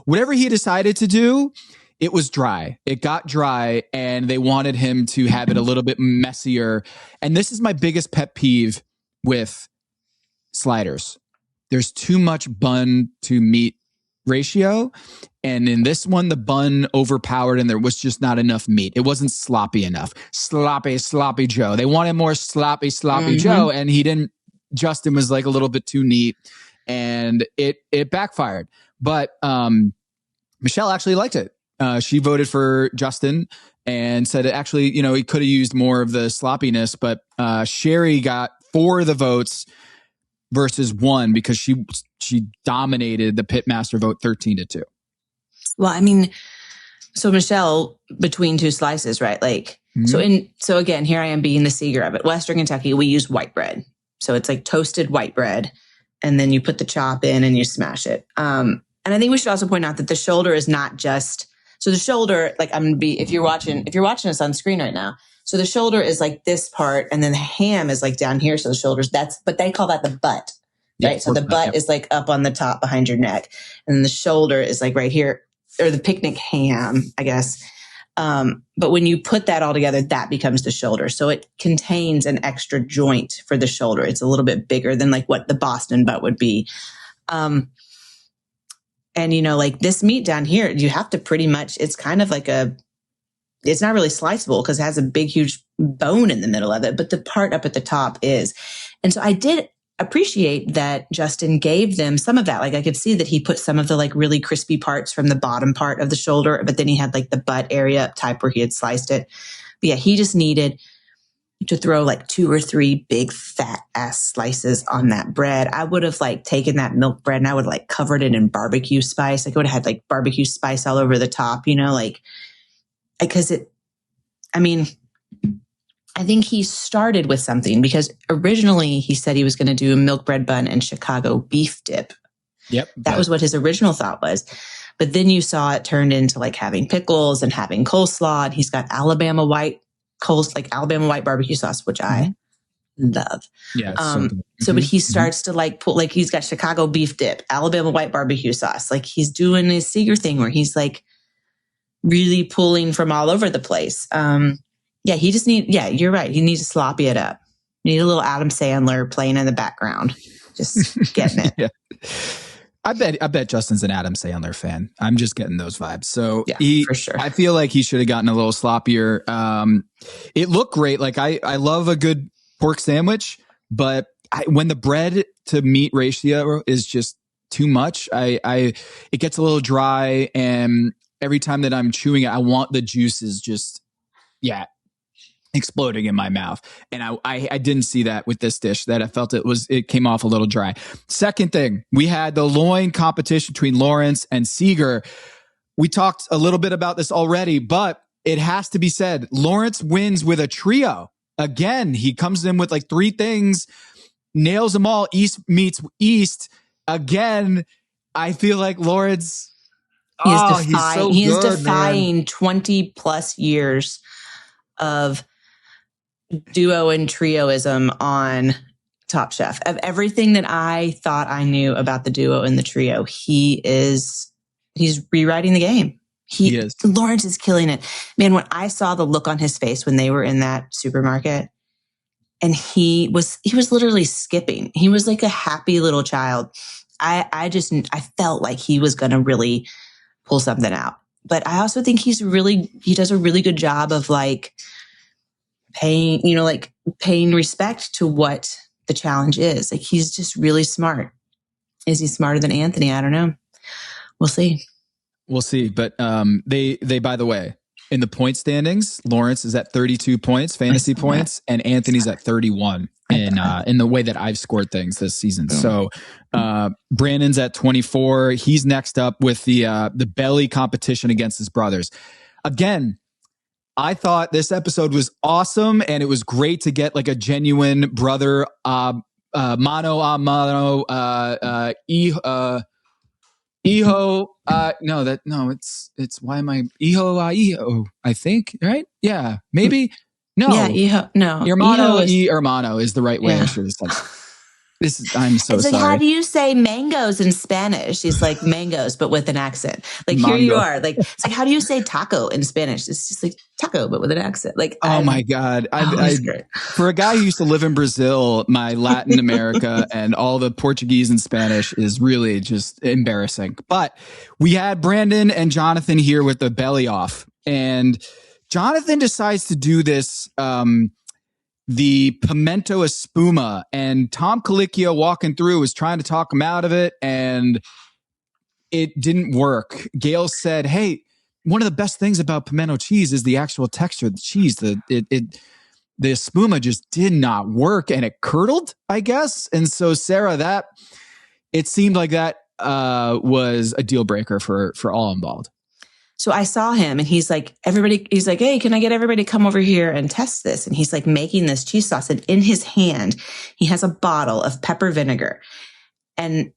Whatever he decided to do, it was dry. It got dry and they wanted him to have it a little bit messier. And this is my biggest pet peeve with sliders. There's too much bun to meat ratio. And in this one, the bun overpowered and there was just not enough meat. It wasn't sloppy enough. Sloppy Joe. They wanted more sloppy Joe. And Justin was like a little bit too neat and it backfired. But Michelle actually liked it. She voted for Justin and said it actually, he could have used more of the sloppiness, but Sherry got 4 of the votes versus 1 because she dominated the pitmaster vote 13-2. Well, I mean, so Michelle, between 2 slices, right? Like, so again, here I am being the seeger of it. Western Kentucky, we use white bread. So it's like toasted white bread. And then you put the chop in and you smash it. And I think we should also point out that the shoulder is not just, so the shoulder, like if you're watching us on screen right now. So the shoulder is like this part and then the ham is like down here. So the shoulders, but they call that the butt, right? Yeah, so the butt is like up on the top behind your neck and the shoulder is like right here, or the picnic ham, I guess. But when you put that all together, that becomes the shoulder. So it contains an extra joint for the shoulder. It's a little bit bigger than like what the Boston butt would be. And, like this meat down here, you have to pretty much, it's kind of like it's not really sliceable because it has a big, huge bone in the middle of it, but the part up at the top is. And so I did appreciate that Justin gave them some of that. Like I could see that he put some of the like really crispy parts from the bottom part of the shoulder, but then he had like the butt area up type where he had sliced it. But yeah, he just needed to throw like 2 or 3 big fat ass slices on that bread. I would have like taken that milk bread and I would like covered it in barbecue spice. Like I would have had like barbecue spice all over the top, like because I think he started with something because originally he said he was going to do a milk bread bun and Chicago beef dip. Yep. That was what his original thought was. But then you saw it turned into like having pickles and having coleslaw. And he's got Alabama white barbecue sauce, which I love. Yeah. But he starts to like put, like he's got Chicago beef dip, Alabama white barbecue sauce. Like he's doing his Seeger thing where he's like really pulling from all over the place. You're right. He needs to sloppy it up. You need a little Adam Sandler playing in the background, just getting it. Yeah. I bet Justin's an Adam Sandler fan. I'm just getting those vibes. So for sure. I feel like he should have gotten a little sloppier. It looked great. Like I love a good pork sandwich, but when the bread to meat ratio is just too much, it gets a little dry. And every time that I'm chewing it, I want the juices just, exploding in my mouth. And I didn't see that with this dish, that I felt it came off a little dry. Second thing, we had the loin competition between Lawrence and Seeger. We talked a little bit about this already, but it has to be said. Lawrence wins with a trio. Again, he comes in with like 3 things, nails them all. East meets East. Again, I feel like Lawrence. He's so he is good, defying man. 20 plus years of duo and trioism on Top Chef. Of everything that I thought I knew about the duo and the trio, he's rewriting the game. He is. Lawrence is killing it. Man, when I saw the look on his face when they were in that supermarket, and he was literally skipping. He was like a happy little child. I felt like he was going to really pull something out. But I also think he does a really good job of like paying respect to what the challenge is. Like, he's just really smart. Is he smarter than Anthony? I don't know. We'll see. But they by the way, in the point standings, Lawrence is at 32 points, fantasy points, and Anthony's at 31 in the way that I've scored things this season. So Brandon's at 24. He's next up with the belly competition against his brothers. Again, I thought this episode was awesome, and it was great to get like a genuine brother mano a mano it's why am I Iho, I think, right? Yeah, maybe. No. Yeah, Iho, no. Hermano is the right way. I should have said it. I'm so it's like, sorry. how do you say mangoes in Spanish? He's like mangoes, but with an accent. Like Mango. Here you are. Like, it's like, how do you say taco in Spanish? It's just like taco, but with an accent. Like, oh my God. For a guy who used to live in Brazil, my Latin America and all the Portuguese and Spanish is really just embarrassing. But we had Brandon and Jonathan here with the belly off, and Jonathan decides to do this, the pimento espuma, and Tom Colicchio walking through was trying to talk him out of it, and it didn't work. Gail said, hey, one of the best things about pimento cheese is the actual texture of the cheese. The espuma just did not work, and it curdled, I guess. And so, Sara, it seemed like that was a deal breaker for all involved. So I saw him, and he's like, hey, can I get everybody to come over here and test this? And he's like making this cheese sauce, and in his hand, he has a bottle of pepper vinegar. And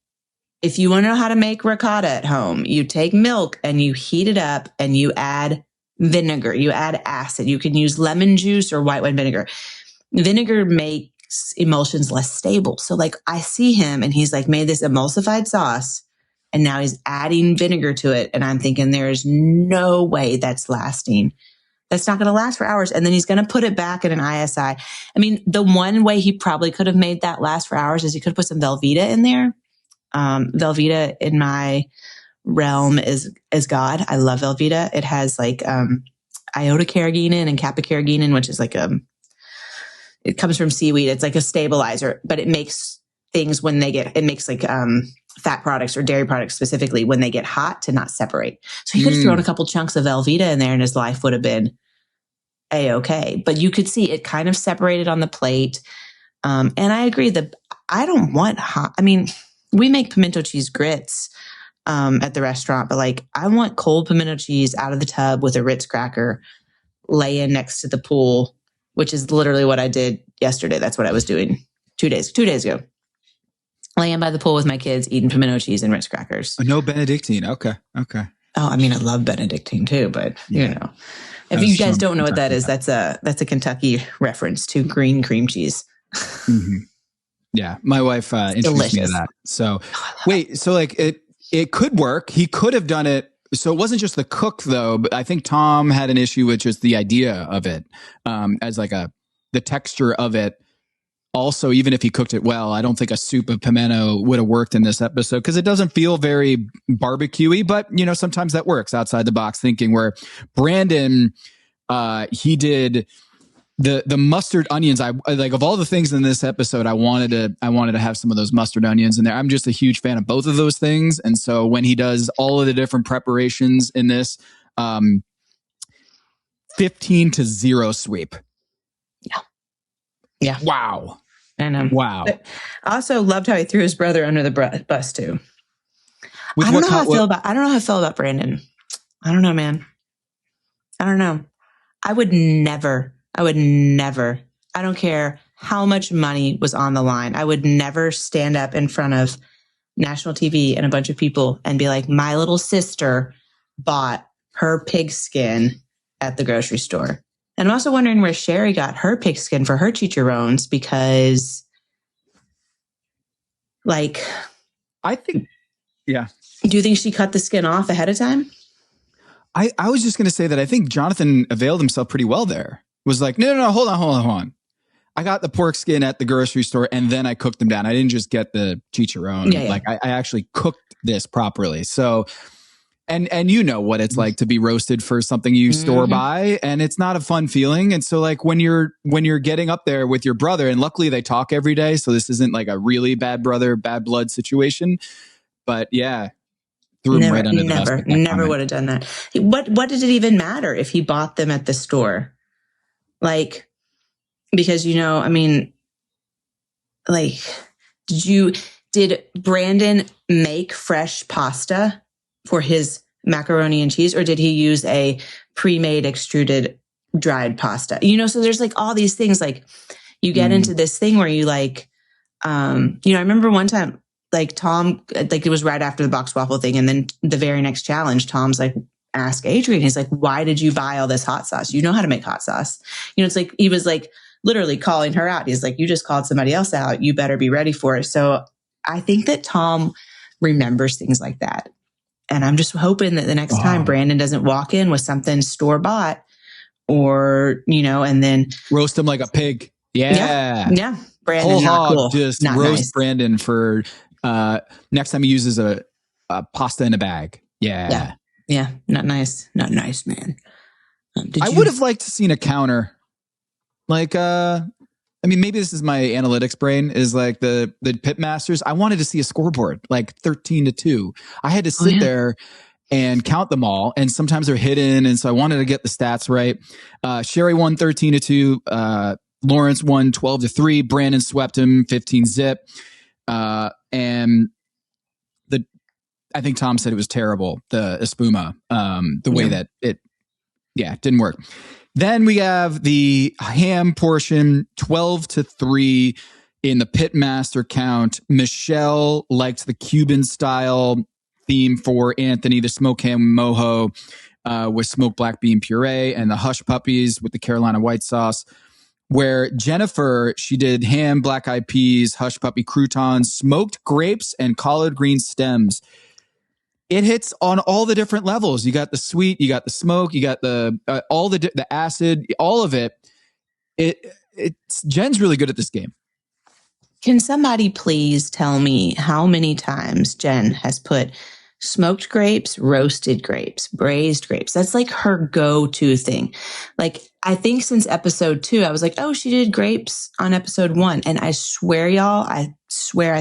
if you want to know how to make ricotta at home, you take milk and you heat it up and you add vinegar, you add acid. You can use lemon juice or white wine vinegar. Vinegar makes emulsions less stable. So like, I see him, and he's like made this emulsified sauce, and now he's adding vinegar to it. And I'm thinking, there's no way that's lasting. That's not going to last for hours. And then he's going to put it back in an ISI. I mean, the one way he probably could have made that last for hours is he could have put some Velveeta in there. Velveeta in my realm is God. I love Velveeta. It has like iota carrageenan and kappa carrageenan, which is like it comes from seaweed. It's like a stabilizer, but it makes things it makes like fat products or dairy products specifically when they get hot to not separate. So he could have thrown a couple chunks of Velveeta in there, and his life would have been A-okay. But you could see it kind of separated on the plate. And I agree that I don't want hot. I mean, we make pimento cheese grits at the restaurant, but like, I want cold pimento cheese out of the tub with a Ritz cracker, laying next to the pool, which is literally what I did yesterday. That's what I was doing 2 days ago. Laying by the pool with my kids, eating pimento cheese and Ritz crackers. No Benedictine. Okay. Oh, I mean, I love Benedictine too, but you know, if you guys don't know what that is, that's a Kentucky reference to green cream cheese. Mm-hmm. Yeah, my wife introduced me to that. So wait, so like it could work. He could have done it. So it wasn't just the cook though, but I think Tom had an issue with just the idea of it as like the texture of it. Also, even if he cooked it well, I don't think a soup of pimento would have worked in this episode because it doesn't feel very barbecue-y, but you know, sometimes that works outside the box thinking. Where Brandon, he did the mustard onions. I like, of all the things in this episode, I wanted to have some of those mustard onions in there. I'm just a huge fan of both of those things. And so when he does all of the different preparations in this, 15-0 sweep. Yeah. Wow. I know. Wow. But I also loved how he threw his brother under the bus too. I don't know how I feel about Brandon. I don't know, man. I don't know. I would never, I don't care how much money was on the line. I would never stand up in front of national TV and a bunch of people and be like, my little sister bought her pig skin at the grocery store. And I'm also wondering where Sherry got her pig skin for her chicharrones, because like, I think, yeah. Do you think she cut the skin off ahead of time? I was just going to say that I think Jonathan availed himself pretty well there. Was like, no, hold on. I got the pork skin at the grocery store and then I cooked them down. I didn't just get the chicharron. Yeah. Like I actually cooked this properly. So, and you know what it's like to be roasted for something you store by, and it's not a fun feeling. And so like when you're getting up there with your brother, and luckily they talk every day, so this isn't like a really bad brother, bad blood situation. But yeah, threw him right under the bus. Never would have done that. What did it even matter if he bought them at the store? Like, because, you know, I mean, like, did Brandon make fresh pasta for his macaroni and cheese, or did he use a pre-made extruded dried pasta? You know, so there's like all these things, like you get into this thing where you like, you know, I remember one time, like Tom, like it was right after the box waffle thing. And then the very next challenge, Tom's like, ask Adrian. He's like, why did you buy all this hot sauce? You know how to make hot sauce. You know, it's like, he was like literally calling her out. He's like, you just called somebody else out. You better be ready for it. So I think that Tom remembers things like that. And I'm just hoping that the next time Brandon doesn't walk in with something store bought, or, you know, and then roast him like a pig. Yeah. Brandon, whole not hog, cool. just Not roast nice. Brandon for next time he uses a pasta in a bag. Yeah. Not nice. Not nice, man. I would have liked to seen a counter. Like, I mean, maybe this is my analytics brain, is like the pit masters. I wanted to see a scoreboard, like 13-2. I had to sit there and count them all. And sometimes they're hidden. And so I wanted to get the stats right. Sherry won 13-2. Lawrence won 12-3. Brandon swept him 15-zip. And I think Tom said it was terrible, the espuma, the way that it didn't work. Then we have the ham portion, 12-3 in the pitmaster count. Michelle liked the Cuban style theme for Anthony, the smoked ham mojo with smoked black bean puree, and the hush puppies with the Carolina white sauce. Where Jennifer, she did ham, black eyed peas, hush puppy croutons, smoked grapes, and collard green stems. It hits on all the different levels. You got the sweet, you got the smoke, you got the all the acid, all of it. It's Jen's really good at this game. Can somebody please tell me how many times Jen has put smoked grapes, roasted grapes, braised grapes? That's like her go-to thing. Like, I think since episode 2, I was like, oh, she did grapes on episode 1. And I swear, y'all, I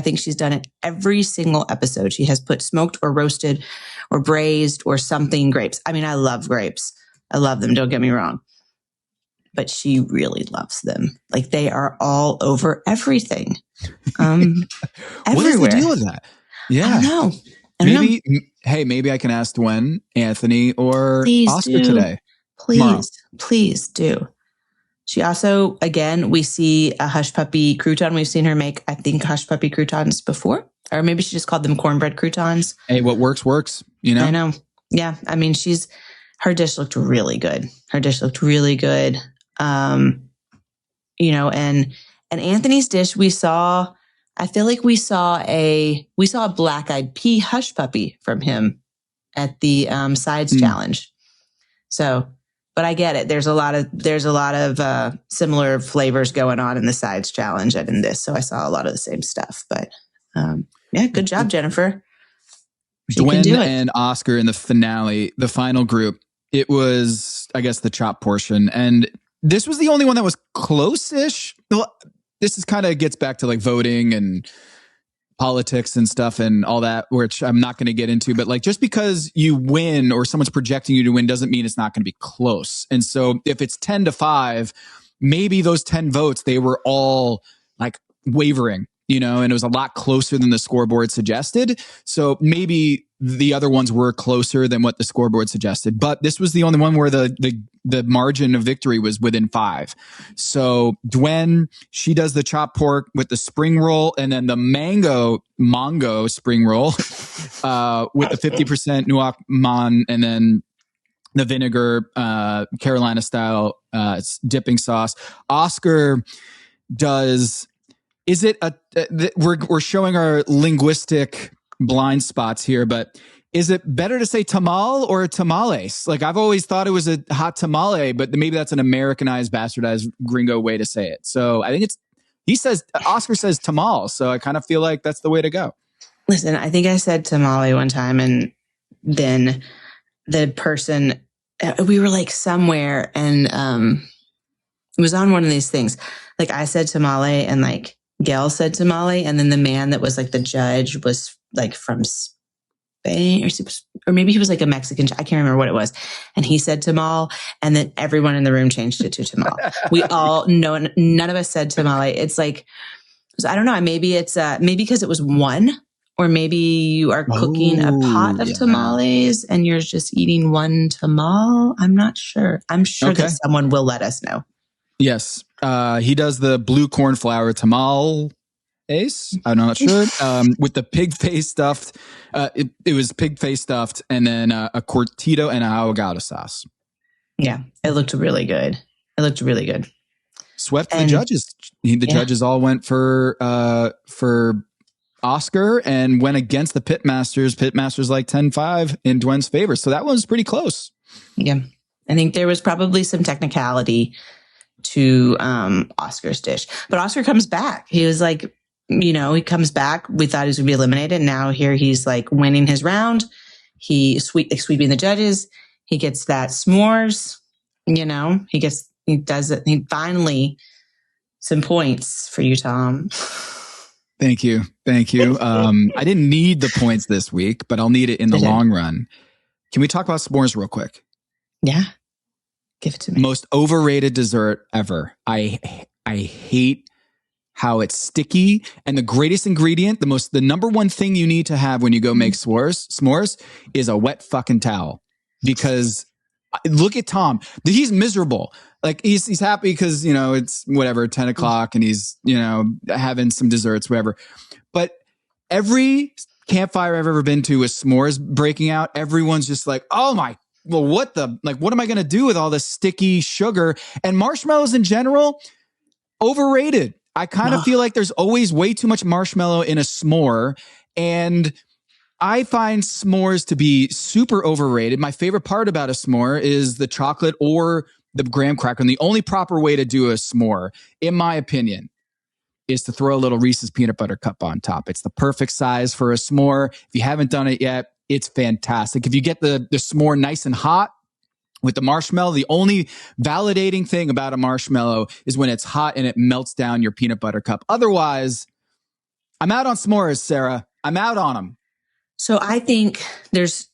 think she's done it every single episode. She has put smoked or roasted or braised or something grapes. I mean, I love grapes. I love them. Don't get me wrong. But she really loves them. Like, they are all over everything. What is the deal with that? Yeah. I don't know. Maybe I can ask Dwayne, Anthony, or Oscar today. Please do. She also, again, we see a hush puppy crouton. We've seen her make, I think, hush puppy croutons before, or maybe she just called them cornbread croutons. Hey, what works, you know? I know. Yeah. I mean, her dish looked really good. You know, and Anthony's dish, I feel like we saw a black-eyed pea hush puppy from him at the sides challenge. So, but I get it. There's a lot of similar flavors going on in the sides challenge and in this. So I saw a lot of the same stuff. But good job, Jennifer. Dwayne and Oscar in the finale, the final group. It was, I guess, the chop portion, and this was the only one that was close-ish. Well, this is kind of gets back to like voting and politics and stuff and all that, which I'm not going to get into, but like, just because you win or someone's projecting you to win doesn't mean it's not going to be close. And so if it's 10-5, maybe those 10 votes, they were all like wavering, you know, and it was a lot closer than the scoreboard suggested. So maybe the other ones were closer than what the scoreboard suggested. But this was the only one where the margin of victory was within 5. So Dwen, she does the chopped pork with the spring roll, and then the mango spring roll with the 50% nuoc man, and then the vinegar Carolina style dipping sauce. Oscar does. Is it we're showing our linguistic blind spots here, but is it better to say tamal or tamales? Like, I've always thought it was a hot tamale, but maybe that's an Americanized, bastardized gringo way to say it. So I think Oscar says tamal. So I kind of feel like that's the way to go. Listen, I think I said tamale one time, and then the person, we were like somewhere, and it was on one of these things. Like, I said tamale, and like Gail said tamale, and then the man that was like the judge was like from Spain, or maybe he was like a Mexican. I can't remember what it was. And he said tamal, and then everyone in the room changed it to tamal. We all know, none of us said tamale. It's like, so I don't know. Maybe it's maybe because it was one, or maybe you are cooking a pot of tamales and you're just eating one tamal. I'm not sure. I'm sure that someone will let us know. Yes. He does the blue cornflower tamal. I'm not sure. With the pig face stuffed, it was pig face stuffed, and then a cortito and a ahogado sauce. Yeah, it looked really good. Swept the judges. The judges all went for Oscar and went against the pitmasters. Pitmasters like 10-5 in Dwen's favor. So that one was pretty close. Yeah, I think there was probably some technicality to Oscar's dish, but Oscar comes back. He was like, he comes back. We thought he was going to be eliminated. Now here he's like winning his round. He sweeping the judges. He gets that s'mores. He does it. He finally some points for you, Tom. Thank you. I didn't need the points this week, but I'll need it in the long run. Can we talk about s'mores real quick? Yeah. Give it to me. Most overrated dessert ever. I hate how it's sticky, and the greatest ingredient, the number one thing you need to have when you go make s'mores is a wet fucking towel. Because look at Tom. He's miserable. Like, he's happy because, it's whatever, 10 o'clock, and he's, having some desserts, whatever. But every campfire I've ever been to with s'mores breaking out, everyone's just like, oh my, well, what am I going to do with all this sticky sugar? And marshmallows in general, overrated. I kind of feel like there's always way too much marshmallow in a s'more, and I find s'mores to be super overrated. My favorite part about a s'more is the chocolate or the graham cracker. And the only proper way to do a s'more, in my opinion, is to throw a little Reese's peanut butter cup on top. It's the perfect size for a s'more. If you haven't done it yet, it's fantastic. If you get the s'more nice and hot with the marshmallow, the only validating thing about a marshmallow is when it's hot and it melts down your peanut butter cup. Otherwise, I'm out on s'mores, Sarah. I'm out on them. So I think there's,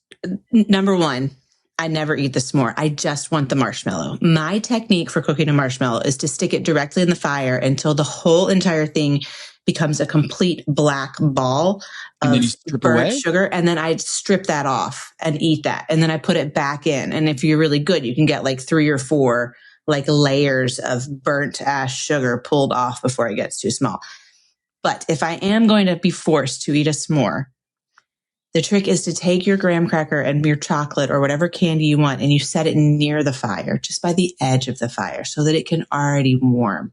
number one, I never eat the s'more. I just want the marshmallow. My technique for cooking a marshmallow is to stick it directly in the fire until the whole entire thing becomes a complete black ball of burnt sugar. And then I strip that off and eat that. And then I put it back in. And if you're really good, you can get like 3 or 4 like layers of burnt ash sugar pulled off before it gets too small. But if I am going to be forced to eat a s'more, the trick is to take your graham cracker and your chocolate or whatever candy you want, and you set it near the fire, just by the edge of the fire, so that it can already warm.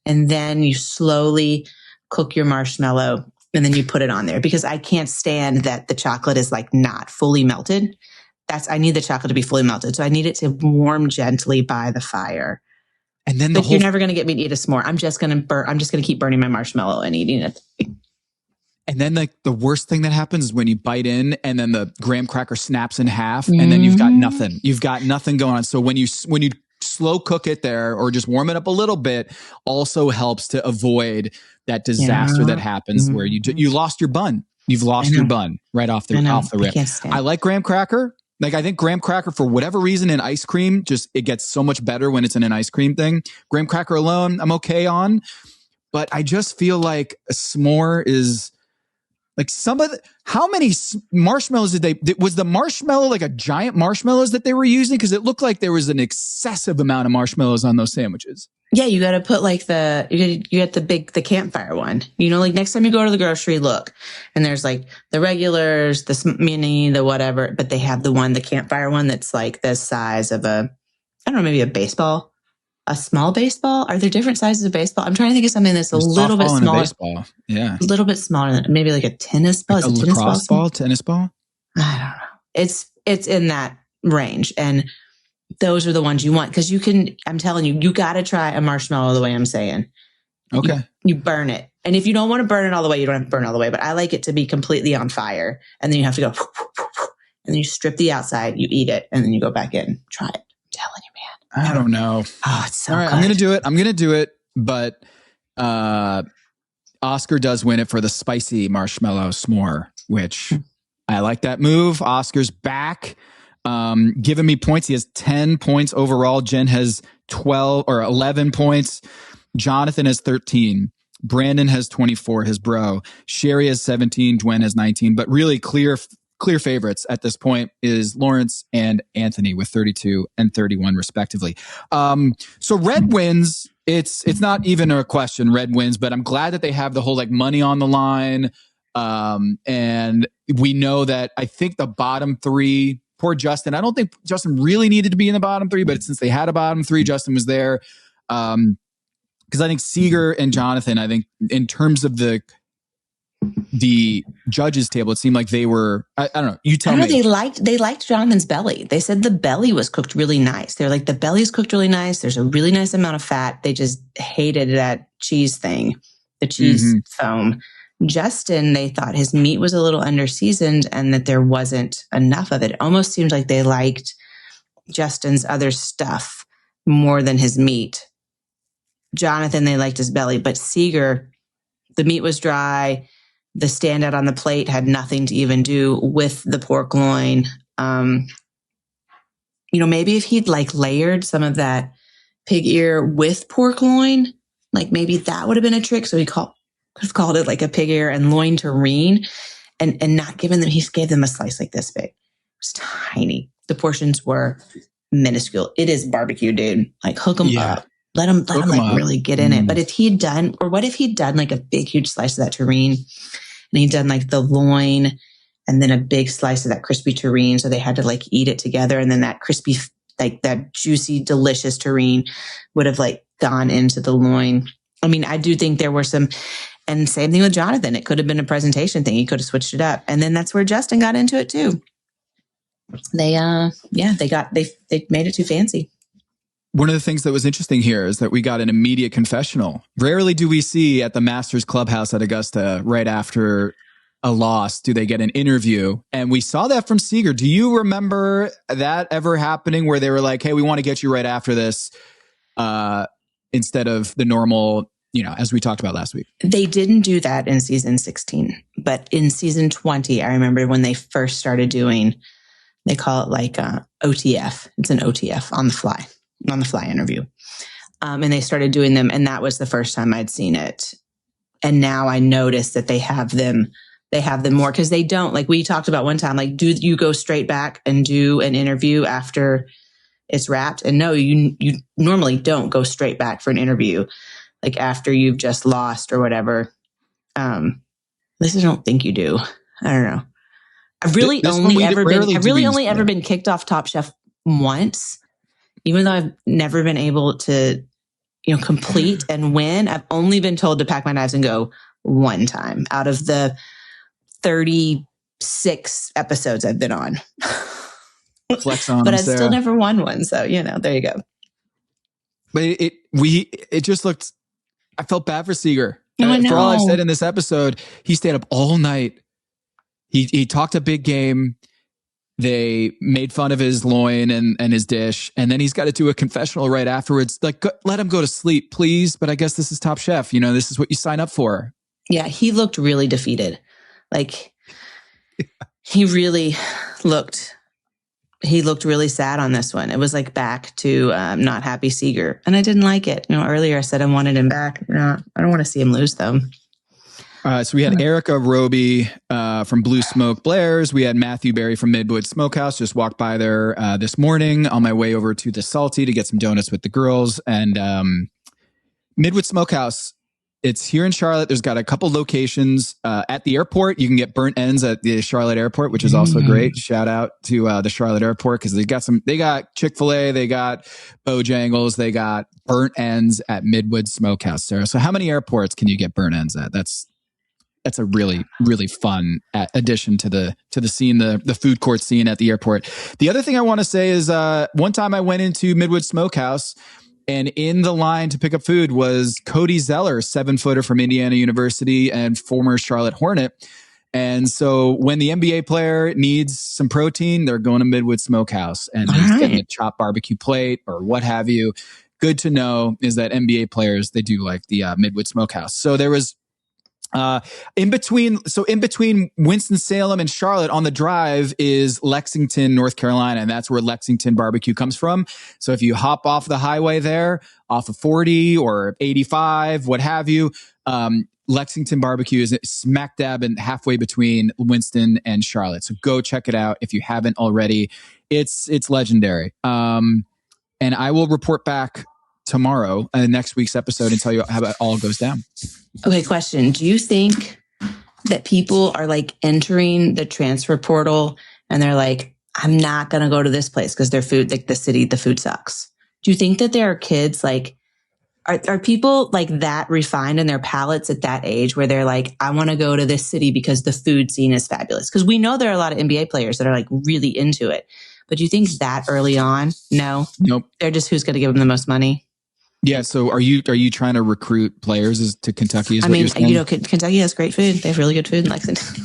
And then you slowly cook your marshmallow, and then you put it on there, because I can't stand that the chocolate is like not fully melted. I need the chocolate to be fully melted. So I need it to warm gently by the fire. And then you're never going to get me to eat a s'more. I'm just going to keep burning my marshmallow and eating it. And then like the worst thing that happens is when you bite in and then the graham cracker snaps in half, and then you've got nothing. You've got nothing going on. So when you slow cook it there, or just warm it up a little bit, also helps to avoid that disaster that happens where you lost your bun. You've lost your bun right off the rip. I like graham cracker. Like, I think graham cracker, for whatever reason, in ice cream, it gets so much better when it's in an ice cream thing. Graham cracker alone, I'm okay on. But I just feel like a s'more is Like how many marshmallows was the marshmallow like a giant marshmallows that they were using? Because it looked like there was an excessive amount of marshmallows on those sandwiches. Yeah, you got to put like you get the campfire one. Like next time you go to the grocery, look, and there's like the regulars, the mini, the whatever, but they have the campfire one that's like the size of I don't know, maybe a baseball, a small baseball. Are there different sizes of baseball? I'm trying to think of something that's a little bit smaller. Baseball. Yeah, a little bit smaller than maybe like a tennis ball. Like a lacrosse ball, tennis ball. I don't know. It's in that range, and those are the ones you want because I'm telling you got to try a marshmallow the way I'm saying. Okay. You burn it. And if you don't want to burn it all the way, you don't have to burn it all the way. But I like it to be completely on fire. And then you have to go, and then you strip the outside, you eat it, and then you go back in. Try it. I'm telling you, man. I don't know. Oh, it's so all right. good. I'm going to do it. But Oscar does win it for the spicy marshmallow s'more, which I like that move. Oscar's back. Giving me points. He has 10 points overall. Jen has 12 or 11 points. Jonathan has 13. Brandon has 24, his bro. Sherry has 17. Gwen has 19. But really clear favorites at this point is Lawrence and Anthony with 32 and 31 respectively. So Red wins. It's not even a question. Red wins, but I'm glad that they have the whole like money on the line. And we know that I think the bottom three, poor Justin. I don't think Justin really needed to be in the bottom three, but since they had a bottom three, Justin was there. Because I think Seeger and Jonathan, I think in terms of the judges table, it seemed like they were, I don't know, you tell me. They liked Jonathan's belly. They said the belly was cooked really nice. They're like, the belly's cooked really nice. There's a really nice amount of fat. They just hated that cheese thing, the cheese foam. Justin, they thought his meat was a little underseasoned and that there wasn't enough of it. It almost seemed like they liked Justin's other stuff more than his meat. Jonathan, they liked his belly, but Seeger, the meat was dry. The standout on the plate had nothing to even do with the pork loin. Maybe if he'd like layered some of that pig ear with pork loin, like maybe that would have been a trick. So he could have called it like a pig ear and loin terrine and not given them, he gave them a slice like this big. It was tiny. The portions were minuscule. It is barbecue, dude. Like hook them up. Let him like really get in it. But if he'd done, or what if he'd done like a big, huge slice of that terrine and he'd done like the loin and then a big slice of that crispy terrine. So they had to like eat it together. And then that crispy, like that juicy, delicious terrine would have like gone into the loin. I mean, I do think there were some, and same thing with Jonathan. It could have been a presentation thing. He could have switched it up. And then that's where Justin got into it too. They made it too fancy. One of the things that was interesting here is that we got an immediate confessional. Rarely do we see at the Masters Clubhouse at Augusta right after a loss, do they get an interview? And we saw that from Seeger. Do you remember that ever happening where they were like, hey, we want to get you right after this instead of the normal, as we talked about last week? They didn't do that in season 16, but in season 20, I remember when they first started doing, they call it like OTF. It's an OTF on the fly interview. And they started doing them. And that was the first time I'd seen it. And now I notice that they have them more because they don't, like we talked about one time, like, do you go straight back and do an interview after it's wrapped? And no, you normally don't go straight back for an interview, like after you've just lost or whatever. At least I don't think you do. I don't know. I've really only ever been kicked off Top Chef once. Even though I've never been able to, complete and win, I've only been told to pack my knives and go one time out of the 36 episodes I've been on. Flex on, but I've still never won one. So, there you go. But it just looked, I felt bad for Seeger. For all I've said in this episode, he stayed up all night. He talked a big game. They made fun of his loin and his dish. And then he's got to do a confessional right afterwards. Like, let him go to sleep, please. But I guess this is Top Chef. This is what you sign up for. Yeah, he looked really defeated. Like, he really looked really sad on this one. It was like back to not happy Seeger. And I didn't like it. Earlier I said I wanted him back. I don't want to see him lose, though. So we had Erica Roby from Blue Smoke Blair's. We had Matthew Berry from Midwood Smokehouse. Just walked by there this morning on my way over to the Salty to get some donuts with the girls. And Midwood Smokehouse, it's here in Charlotte. There's got a couple locations at the airport. You can get burnt ends at the Charlotte airport, which is also great. Shout out to the Charlotte airport because they got Chick-fil-A, they got Bojangles, they got burnt ends at Midwood Smokehouse, Sarah. So how many airports can you get burnt ends at? That's a really, really fun addition to the scene, the food court scene at the airport. The other thing I want to say is one time I went into Midwood Smokehouse, and in the line to pick up food was Cody Zeller, 7-footer from Indiana University and former Charlotte Hornet. And so when the NBA player needs some protein, they're going to Midwood Smokehouse and they're getting a chopped barbecue plate or what have you. Good to know is that NBA players, they do like the Midwood Smokehouse. So there was in between Winston-Salem and Charlotte on the drive is Lexington, North Carolina. And that's where Lexington barbecue comes from. So if you hop off the highway there, off of 40 or 85, what have you, Lexington barbecue is smack dab and halfway between Winston and Charlotte. So go check it out if you haven't already. It's legendary. And I will report back tomorrow in next week's episode and tell you how it all goes down. Okay, question. Do you think that people are like entering the transfer portal and they're like, I'm not going to go to this place because their food, like the food sucks? Do you think that there are kids like, are people like that refined in their palates at that age where they're like, I want to go to this city because the food scene is fabulous? Because we know there are a lot of NBA players that are like really into it. But do you think that early on? No. Nope. They're just who's going to give them the most money? Yeah. So are you trying to recruit players to Kentucky? Kentucky has great food. They have really good food in Lexington.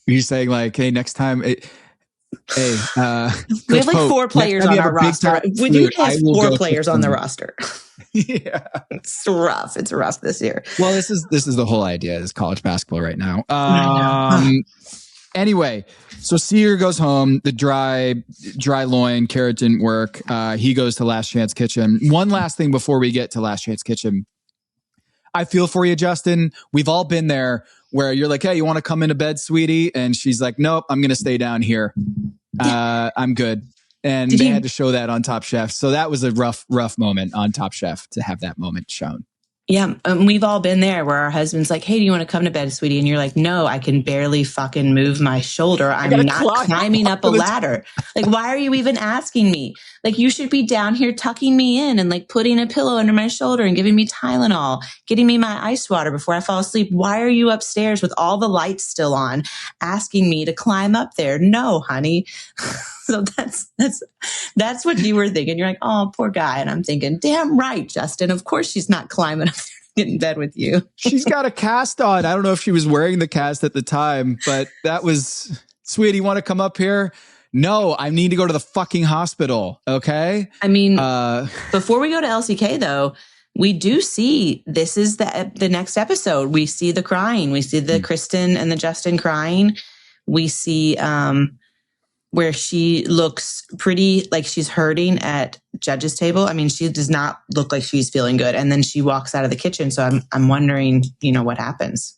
You're saying like, hey, next time, we have like Pope, 4 players on our roster. We do have 4 players on the roster. Yeah, it's rough. It's rough this year. Well, this is the whole idea is college basketball right now. Anyway, so Seeger goes home. The dry loin carrot didn't work. He goes to Last Chance Kitchen. One last thing before we get to Last Chance Kitchen. I feel for you, Justin. We've all been there where you're like, hey, you want to come into bed, sweetie? And she's like, nope, I'm going to stay down here. I'm good. And they had to show that on Top Chef. So that was a rough moment on Top Chef to have that moment shown. Yeah, we've all been there where our husband's like, hey, do you want to come to bed, sweetie? And you're like, no, I can barely fucking move my shoulder. I'm not climbing up a ladder. Like, why are you even asking me? Like, you should be down here tucking me in and like putting a pillow under my shoulder and giving me Tylenol, getting me my ice water before I fall asleep. Why are you upstairs with all the lights still on, asking me to climb up there? No, honey. So that's what you were thinking. You're like, oh, poor guy. And I'm thinking, damn right, Justin. Of course she's not climbing up there to get in bed with you. She's got a cast on. I don't know if she was wearing the cast at the time, but that was, sweetie, you want to come up here? No, I need to go to the fucking hospital. Okay. I mean, before we go to LCK though, we do see this is the next episode. We see the crying. We see the Kristen and the Justin crying. We see, where she looks pretty like she's hurting at judge's table. I mean, she does not look like she's feeling good. And then she walks out of the kitchen. So I'm wondering, what happens.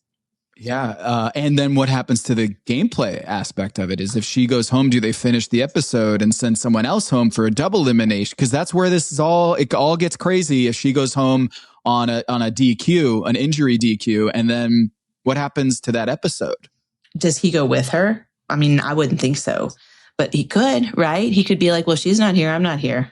Yeah. And then what happens to the gameplay aspect of it is if she goes home, do they finish the episode and send someone else home for a double elimination? Because that's where it all gets crazy if she goes home on a DQ, an injury DQ. And then what happens to that episode? Does he go with her? I mean, I wouldn't think so. But he could, right? He could be like, well, she's not here. I'm not here.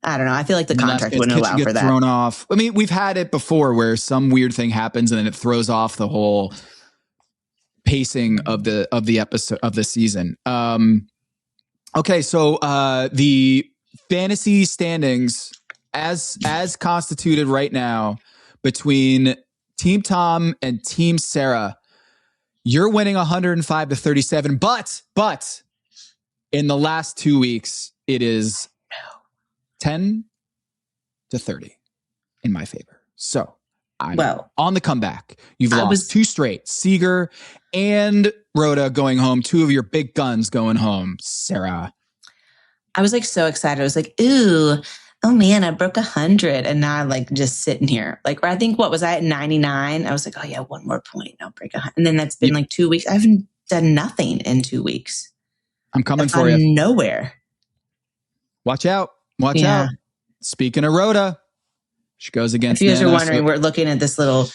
I don't know. I feel like the contract wouldn't allow for that. Thrown off. I mean, we've had it before where some weird thing happens and then it throws off the whole pacing of the episode of the season. Okay, so the fantasy standings as constituted right now between Team Tom and Team Sara, you're winning 105-37, but in the last 2 weeks, it is 10-30 in my favor. So I'm on the comeback. You've lost 2 straight. Seeger and Rhoda going home. 2 of your big guns going home. Sara. I was like so excited. I was like, ooh, oh man, I broke 100 and now I'm like just sitting here. Like, or I think what was I at 99? I was like, oh yeah, one more point, I'll break 100. And then that's been like 2 weeks. I haven't done nothing in 2 weeks. I'm coming for you. Nowhere. Watch out. Watch out. Speaking of Rhoda, she goes against. If you guys are wondering, we're looking at this little,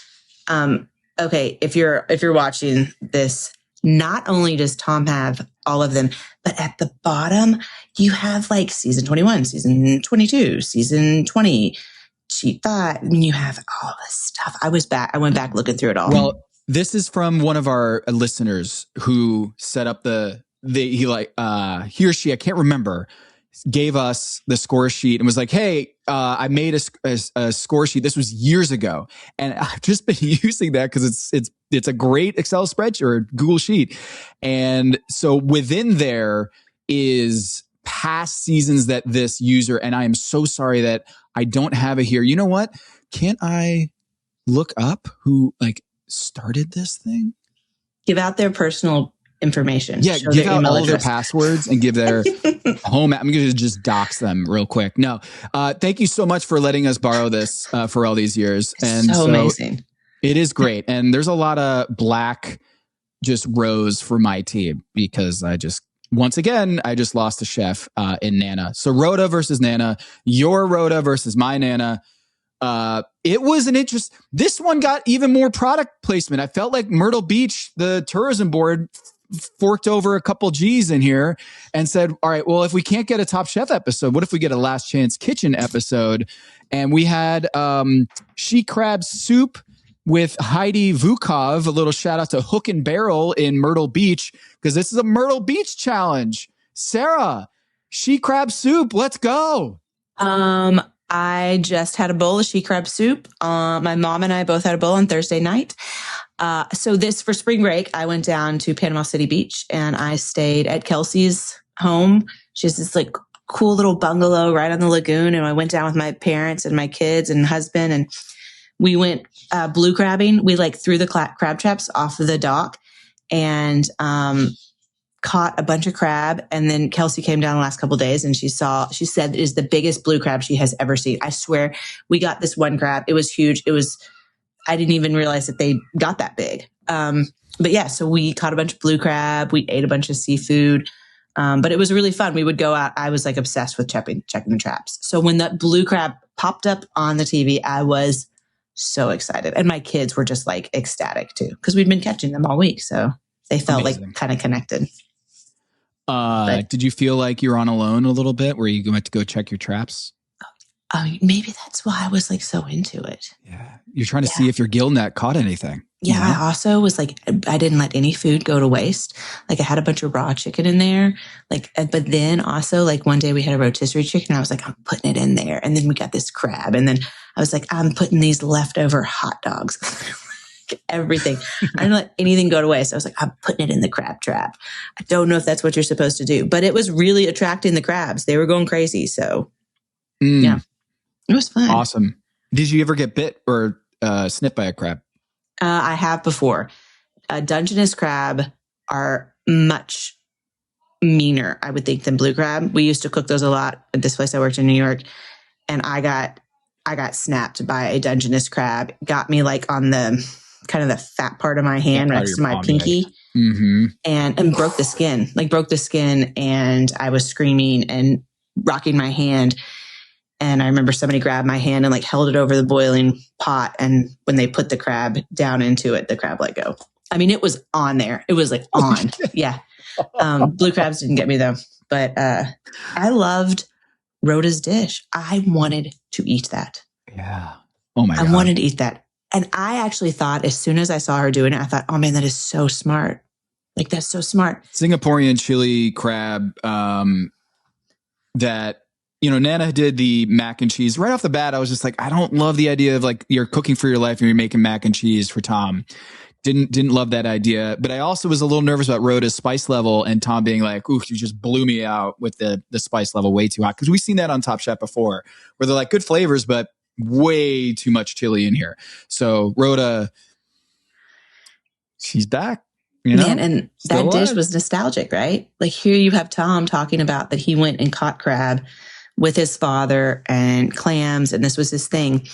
okay, if you're watching this, not only does Tom have all of them, but at the bottom, you have like season 21, season 22, season 20, sheet 5. I mean, you have all this stuff. I went back looking through it all. Well, this is from one of our listeners who set up he or she, I can't remember, gave us the score sheet and was like, hey, I made a score sheet. This was years ago. And I've just been using that because it's a great Excel spreadsheet or Google sheet. And so within there is past seasons that this user, and I am so sorry that I don't have it here. You know what? Can't I look up who like started this thing? Give out their personal information. Yeah, give out all their passwords and give their home. I'm going to just dox them real quick. No, thank you so much for letting us borrow this for all these years. And so amazing. It is great. And there's a lot of black just rows for my team because once again, I just lost a chef in Nana. So Rhoda versus Nana, your Rhoda versus my Nana. It was an interest. This one got even more product placement. I felt like Myrtle Beach, the tourism board, forked over a couple G's in here and said, all right, well, if we can't get a Top Chef episode, what if we get a Last Chance Kitchen episode? And we had she crab soup with Heidi Vukov. A little shout out to Hook and Barrel in Myrtle Beach because this is a Myrtle Beach challenge. Sara, she crab soup. Let's go. I just had a bowl of she crab soup. My mom and I both had a bowl on Thursday night. So this for spring break, I went down to Panama City Beach and I stayed at Kelsey's home. She has this like cool little bungalow right on the lagoon. And I went down with my parents and my kids and husband and we went blue crabbing. We like threw the crab traps off of the dock and caught a bunch of crab. And then Kelsey came down the last couple of days and she said it is the biggest blue crab she has ever seen. I swear we got this one crab. It was huge. I didn't even realize that they got that big. But yeah, so we caught a bunch of blue crab. We ate a bunch of seafood. But it was really fun. We would go out. I was like obsessed with checking the traps. So when that blue crab popped up on the TV, I was so excited. And my kids were just like ecstatic too, because we'd been catching them all week. So they felt amazing. Like kind of connected. Did you feel like you're on alone a little bit where you went to go check your traps? Maybe that's why I was like so into it. Yeah. You're trying to see if your gill net caught anything. Yeah. You know? I also was like, I didn't let any food go to waste. Like I had a bunch of raw chicken in there. Like, but then also like one day we had a rotisserie chicken. And I was like, I'm putting it in there. And then we got this crab. And then I was like, I'm putting these leftover hot dogs. Everything. I didn't let anything go to waste. I was like, I'm putting it in the crab trap. I don't know if that's what you're supposed to do, but it was really attracting the crabs. They were going crazy. So yeah, it was fun. Awesome. Did you ever get bit or snipped by a crab? I have before. Dungeness crab are much meaner, I would think, than blue crab. We used to cook those a lot at this place I worked in New York. And I got snapped by a Dungeness crab. Got me like on the kind of the fat part of my hand next to my pinky. Mm-hmm. And broke the skin. And I was screaming and rocking my hand. And I remember somebody grabbed my hand and like held it over the boiling pot. And when they put the crab down into it, the crab let go. I mean, it was on there. It was like on. Yeah. Blue crabs didn't get me though. But I loved Rhoda's dish. I wanted to eat that. Yeah. Oh my God. I wanted to eat that. And I actually thought as soon as I saw her doing it, I thought, oh man, that is so smart. Like that's so smart. Singaporean chili crab that, Nana did the mac and cheese. Right off the bat, I was just like, I don't love the idea of like you're cooking for your life and you're making mac and cheese for Tom. Didn't love that idea. But I also was a little nervous about Rhoda's spice level and Tom being like, ooh, you just blew me out with the spice level way too hot. Because we've seen that on Top Chef before where they're like good flavors, but way too much chili in here. So Rhoda, she's back. Man, and that dish was nostalgic, right? Like here you have Tom talking about that he went and caught crab with his father and clams, and this was his thing.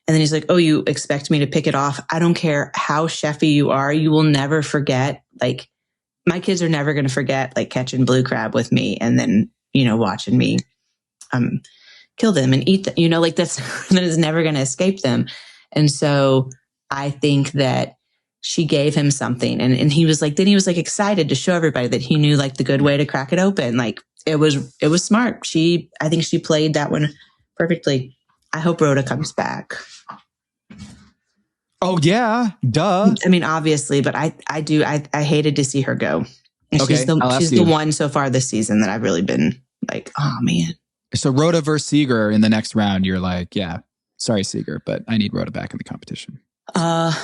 And then he's like, oh, you expect me to pick it off? I don't care how chefy you are. You will never forget. Like, my kids are never going to forget, like, catching blue crab with me and then, watching me kill them and eat them. Like, that is never going to escape them. And so I think that she gave him something, and he was like, excited to show everybody that he knew, like, the good way to crack it open. Like, it was smart. I think she played that one perfectly. I hope Rhoda comes back. Oh yeah, duh. I mean, obviously, but I hated to see her go. And okay, she's the one so far this season that I've really been like, oh man. So Rhoda versus Seeger in the next round, you're like, yeah, sorry Seeger, but I need Rhoda back in the competition. I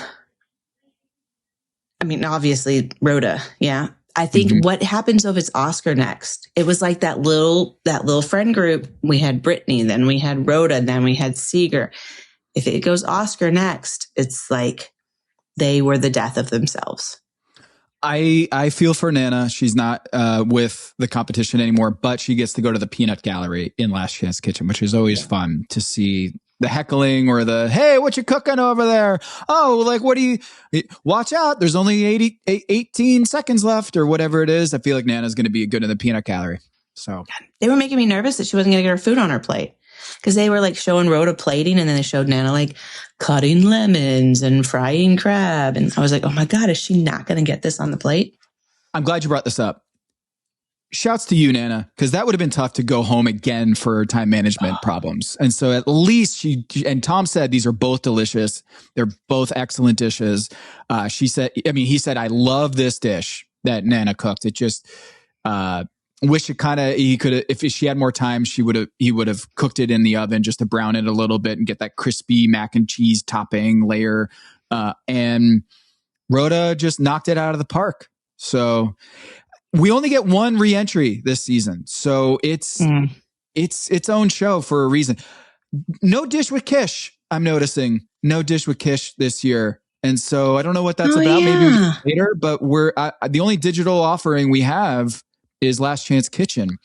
mean, obviously Rhoda. Yeah. I think what happens if it's Oscar next? It was like that little friend group. We had Brittany, then we had Rhoda, then we had Seeger. If it goes Oscar next, it's like they were the death of themselves. I feel for Nana. She's not with the competition anymore, but she gets to go to the peanut gallery in Last Chance Kitchen, which is always fun to see. The heckling or the, hey, what you cooking over there? Oh, like, what do you, watch out. There's only 18 seconds left or whatever it is. I feel like Nana's going to be good in the peanut gallery. So they were making me nervous that she wasn't going to get her food on her plate, because they were like showing Rhoda plating, and then they showed Nana like cutting lemons and frying crab. And I was like, oh my God, is she not going to get this on the plate? I'm glad you brought this up. Shouts to you, Nana, because that would have been tough to go home again for time management problems. And so at least and Tom said, these are both delicious. They're both excellent dishes. He said, I love this dish that Nana cooked. It just, wish it he could have, if she had more time, he would have cooked it in the oven just to brown it a little bit and get that crispy mac and cheese topping layer. And Rhoda just knocked it out of the park. So we only get one re-entry this season. So it's its own show for a reason. No dish with Kish. I'm noticing no dish with Kish this year. And so I don't know what that's about. Yeah. Maybe we get later, but the only digital offering we have is Last Chance Kitchen.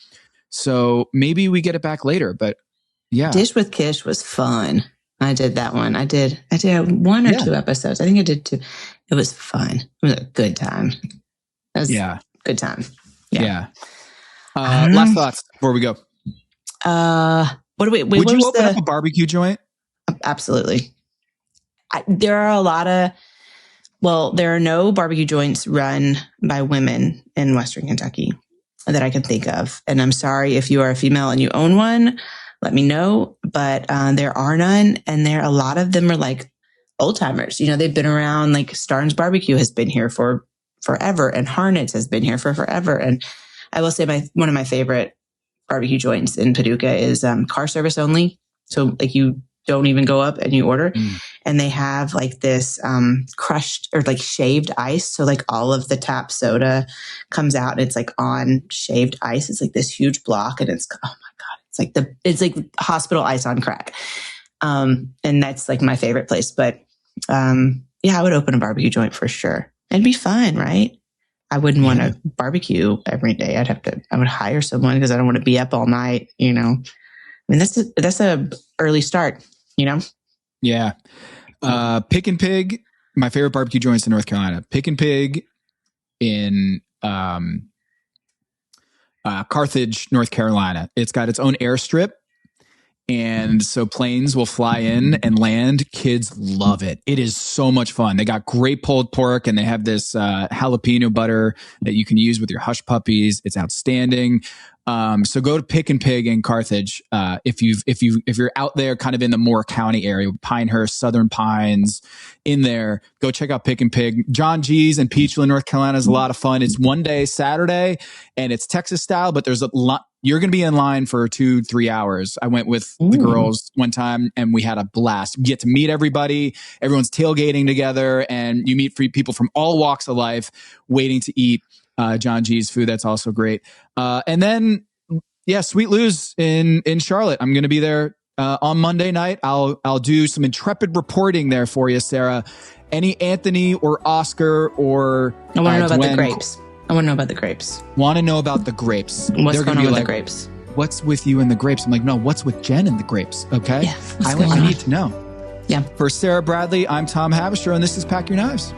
So maybe we get it back later, but yeah. Dish with Kish was fun. I did that one. I did one or two episodes. I think I did two. It was fun. It was a good time. Good time. Yeah. Last thoughts before we go. Would you open up a barbecue joint? Absolutely. There are no barbecue joints run by women in Western Kentucky that I can think of. And I'm sorry if you are a female and you own one, let me know. But there are none. And a lot of them are like old timers. They've been around. Like Starnes Barbecue has been here for forever, and Harnitz has been here for forever. And I will say one of my favorite barbecue joints in Paducah is car service only. So like you don't even go up and you order. And they have like this crushed or like shaved ice. So like all of the tap soda comes out and it's like on shaved ice. It's like this huge block, and it's, oh my God, it's like hospital ice on crack. And that's like my favorite place. But I would open a barbecue joint for sure. It'd be fun, right? I wouldn't want to barbecue every day. I would hire someone because I don't want to be up all night, I mean, that's a early start, Yeah. Pick and Pig, my favorite barbecue joints in North Carolina. Pick and Pig in Carthage, North Carolina. It's got its own airstrip. And so planes will fly in and land. Kids love it. It is so much fun. They got great pulled pork, and they have this jalapeno butter that you can use with your hush puppies. It's outstanding. So go to Pick and Pig in Carthage. If you're out there kind of in the Moore County area, Pinehurst, Southern Pines, in there, go check out Pick and Pig. John G's in Peachland, North Carolina is a lot of fun. It's one day Saturday, and it's Texas style, but there's a lot. You're going to be in line for 2-3 hours. I went with the girls one time and we had a blast. You get to meet everybody. Everyone's tailgating together, and you meet people from all walks of life waiting to eat John G's food. That's also great. And then, Sweet Lou's in Charlotte. I'm going to be there on Monday night. I'll do some intrepid reporting there for you, Sarah. Any Anthony or Oscar or I want to know about the grapes. I want to know about the grapes. Want to know about the grapes. What's going on with the grapes? what's with you and the grapes? I'm like, no, what's with Jen and the grapes? Okay. Yeah, I need to know. Yeah. For Sara Bradley, I'm Tom Havisher, and this is Pack Your Knives.